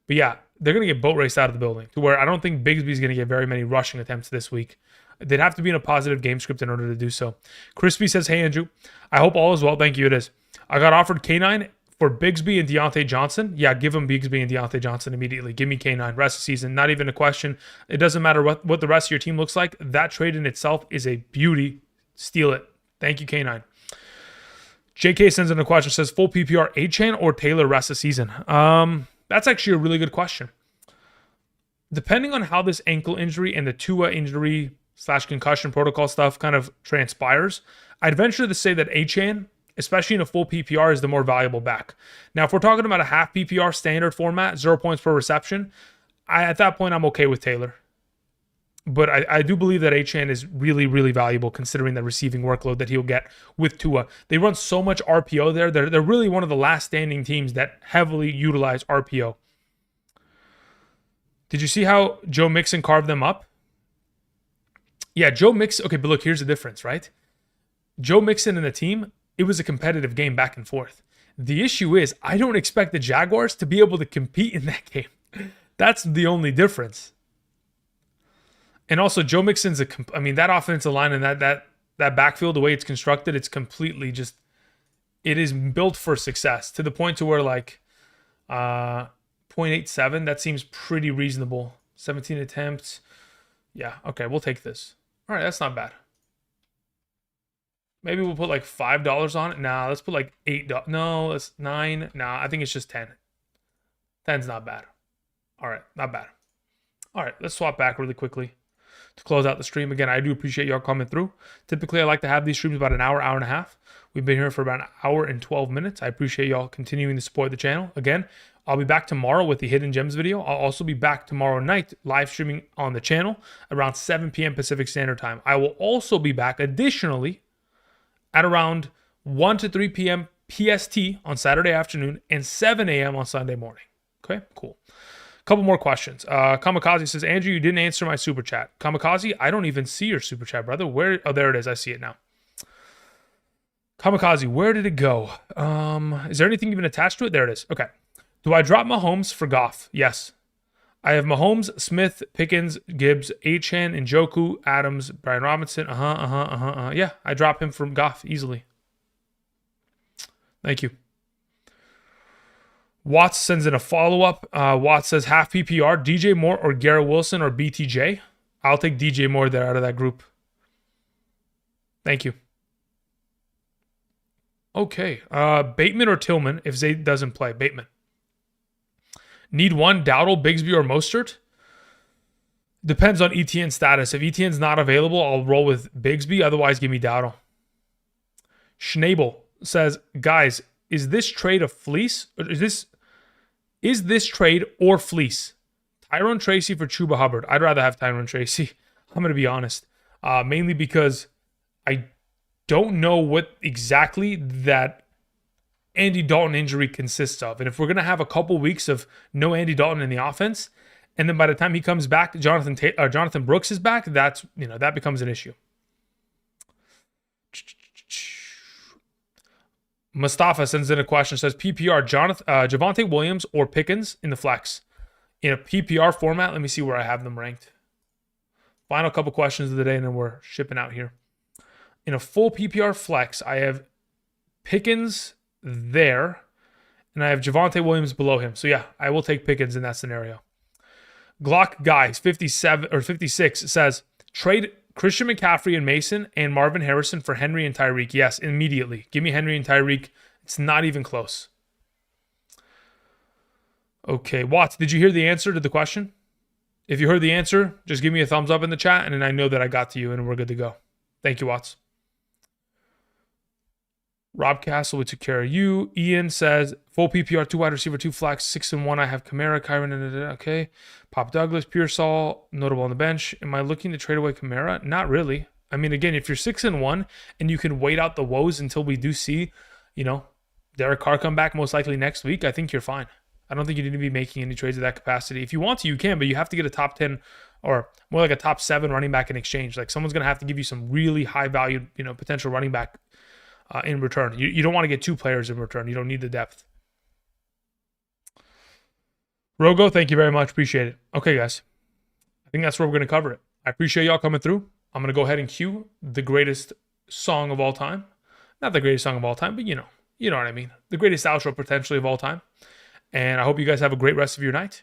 But yeah, they're going to get boat raced out of the building to where I don't think Bigsby's going to get very many rushing attempts this week. They'd have to be in a positive game script in order to do so. Crispy says, hey, Andrew, I hope all is well. Thank you, it is. I got offered K9 for Bigsby and Deontay Johnson. Yeah, give him Bigsby and Deontay Johnson immediately. Give me K9 rest of the season. Not even a question. It doesn't matter what the rest of your team looks like. That trade in itself is a beauty. Steal it. Thank you, K9. JK sends in a question, says full PPR Achane or Taylor rest of season. That's actually a really good question. Depending on how this ankle injury and the Tua injury / concussion protocol stuff kind of transpires, I'd venture to say that Achane, especially in a full PPR, is the more valuable back. Now, if we're talking about a half PPR standard format, 0 points per reception, at that point, I'm okay with Taylor. But I do believe that Achane is really, really valuable considering the receiving workload that he'll get with Tua. They run so much RPO there. They're really one of the last standing teams that heavily utilize RPO. Did you see how Joe Mixon carved them up? Yeah, Joe Mixon. Okay, but look, here's the difference, right? Joe Mixon and the team, it was a competitive game back and forth. The issue is I don't expect the Jaguars to be able to compete in that game. That's the only difference. And also, Joe Mixon's that offensive line and that backfield, the way it's constructed, it's completely just, it is built for success to the point to where like 0.87, that seems pretty reasonable. 17 attempts. Yeah, okay, we'll take this. All right, that's not bad. Maybe we'll put like $5 on it. Nah, let's put like $8. No, it's 9. Nah, I think it's just 10. 10's not bad. All right, not bad. All right, let's swap back really quickly to close out the stream. Again, I do appreciate y'all coming through. Typically, I like to have these streams about an hour, hour and a half. We've been here for about an hour and 12 minutes. I appreciate y'all continuing to support the channel. Again, I'll be back tomorrow with the Hidden Gems video. I'll also be back tomorrow night live streaming on the channel around 7 p.m. Pacific Standard Time. I will also be back additionally at around 1 to 3 p.m. PST on Saturday afternoon and 7 a.m. on Sunday morning. Okay, cool. Couple more questions. Kamikaze says, Andrew, you didn't answer my super chat. Kamikaze, I don't even see your super chat, brother. Where? Oh, there it is. I see it now. Kamikaze, where did it go? Is there anything even attached to it? There it is. Okay. Do I drop Mahomes for Goff? Yes. I have Mahomes, Smith, Pickens, Gibbs, Achane, Njoku, Adams, Brian Robinson. Yeah, I drop him from Goff easily. Thank you. Watts sends in a follow-up. Watts says half PPR, DJ Moore or Garrett Wilson or BTJ. I'll take DJ Moore there out of that group. Thank you. Okay. Bateman or Tillman if Zay doesn't play. Bateman. Need one, Dowdle, Bigsby, or Mostert? Depends on ETN status. If ETN's not available, I'll roll with Bigsby. Otherwise, give me Dowdle. Schnabel says, guys, is this trade a fleece? Is this trade or fleece? Tyrone Tracy for Chuba Hubbard. I'd rather have Tyrone Tracy. I'm going to be honest. Mainly because I don't know what exactly that Andy Dalton injury consists of. And if we're going to have a couple weeks of no Andy Dalton in the offense, and then by the time he comes back, Jonathan Brooks is back, that becomes an issue. Mustafa sends in a question, says PPR, Javonte Williams or Pickens in the flex. In a PPR format, let me see where I have them ranked. Final couple questions of the day, and then we're shipping out here. In a full PPR flex, I have Pickens there, and I have Javonte Williams below him. So yeah, I will take Pickens in that scenario. Glock Guys 57 or 56 says trade Christian McCaffrey and Mason and Marvin Harrison for Henry and Tyreek. Yes, immediately. Give me Henry and Tyreek. It's not even close. Okay, Watts, did you hear the answer to the question? If you heard the answer, just give me a thumbs up in the chat, and then I know that I got to you, and we're good to go. Thank you, Watts. Rob Castle, we took care of you. Ian says, full PPR, 2 wide receiver, 2 flex, 6 and 1. I have Kamara, Kyron, okay. Pop Douglas, Pearsall, notable on the bench. Am I looking to trade away Kamara? Not really. I mean, again, if you're 6 and 1 and you can wait out the woes until we do see, Derek Carr come back most likely next week, I think you're fine. I don't think you need to be making any trades of that capacity. If you want to, you can, but you have to get a top 10 or more like a top 7 running back in exchange. Like someone's going to have to give you some really high valued, potential running back in return. You don't want to get 2 players in return. You don't need the depth. Rogo, thank you very much. Appreciate it. Okay, guys. I think that's where we're going to cover it. I appreciate y'all coming through. I'm going to go ahead and cue the greatest song of all time. Not the greatest song of all time, but you know what I mean. The greatest outro potentially of all time. And I hope you guys have a great rest of your night.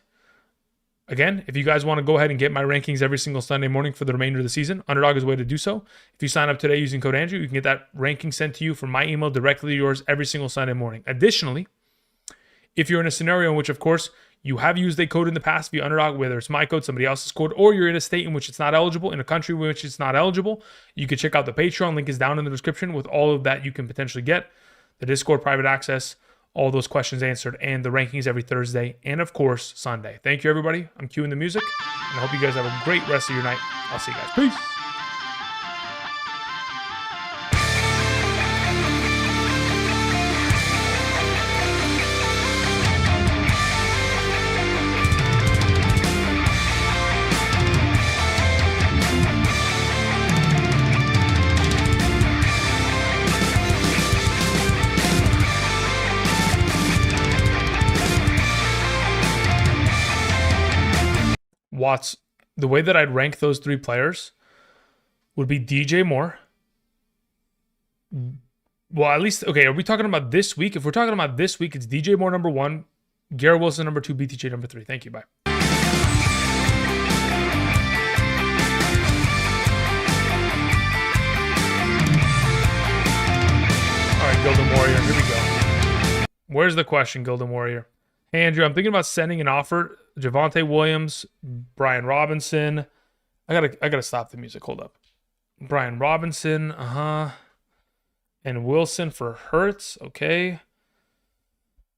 Again, if you guys want to go ahead and get my rankings every single Sunday morning for the remainder of the season, Underdog is a way to do so. If you sign up today using code Andrew, you can get that ranking sent to you from my email directly to yours every single Sunday morning. Additionally, if you're in a scenario in which, of course, you have used a code in the past via Underdog, whether it's my code, somebody else's code, or you're in a state in which it's not eligible, in a country in which it's not eligible, you can check out the Patreon. Link is down in the description with all of that you can potentially get. The Discord private access, all those questions answered, and the rankings every Thursday, and of course, Sunday. Thank you, everybody. I'm cueing the music, and I hope you guys have a great rest of your night. I'll see you guys. Peace. Watts, the way that I'd rank those 3 players would be DJ Moore. Well, at least, okay, are we talking about this week? If we're talking about this week, it's DJ Moore number 1, Garrett Wilson number 2, BTJ number 3. Thank you. Bye. All right, Golden Warrior, here we go. Where's the question, Golden Warrior? Hey, Andrew, I'm thinking about sending an offer. Javonte Williams, Brian Robinson. I gotta stop the music. Hold up. Brian Robinson, and Wilson for Hurts, okay.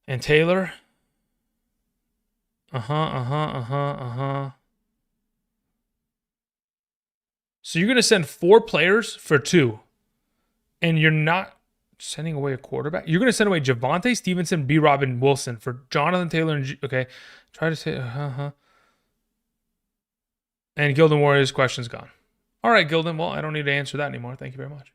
And Taylor. So you're gonna send 4 players for 2, and you're not sending away a quarterback? You're going to send away Javonte, Stevenson, B-Rob, and Wilson for Jonathan Taylor and okay. Try to say And Gildan Warrior's question's gone. All right, Gildan. Well, I don't need to answer that anymore. Thank you very much.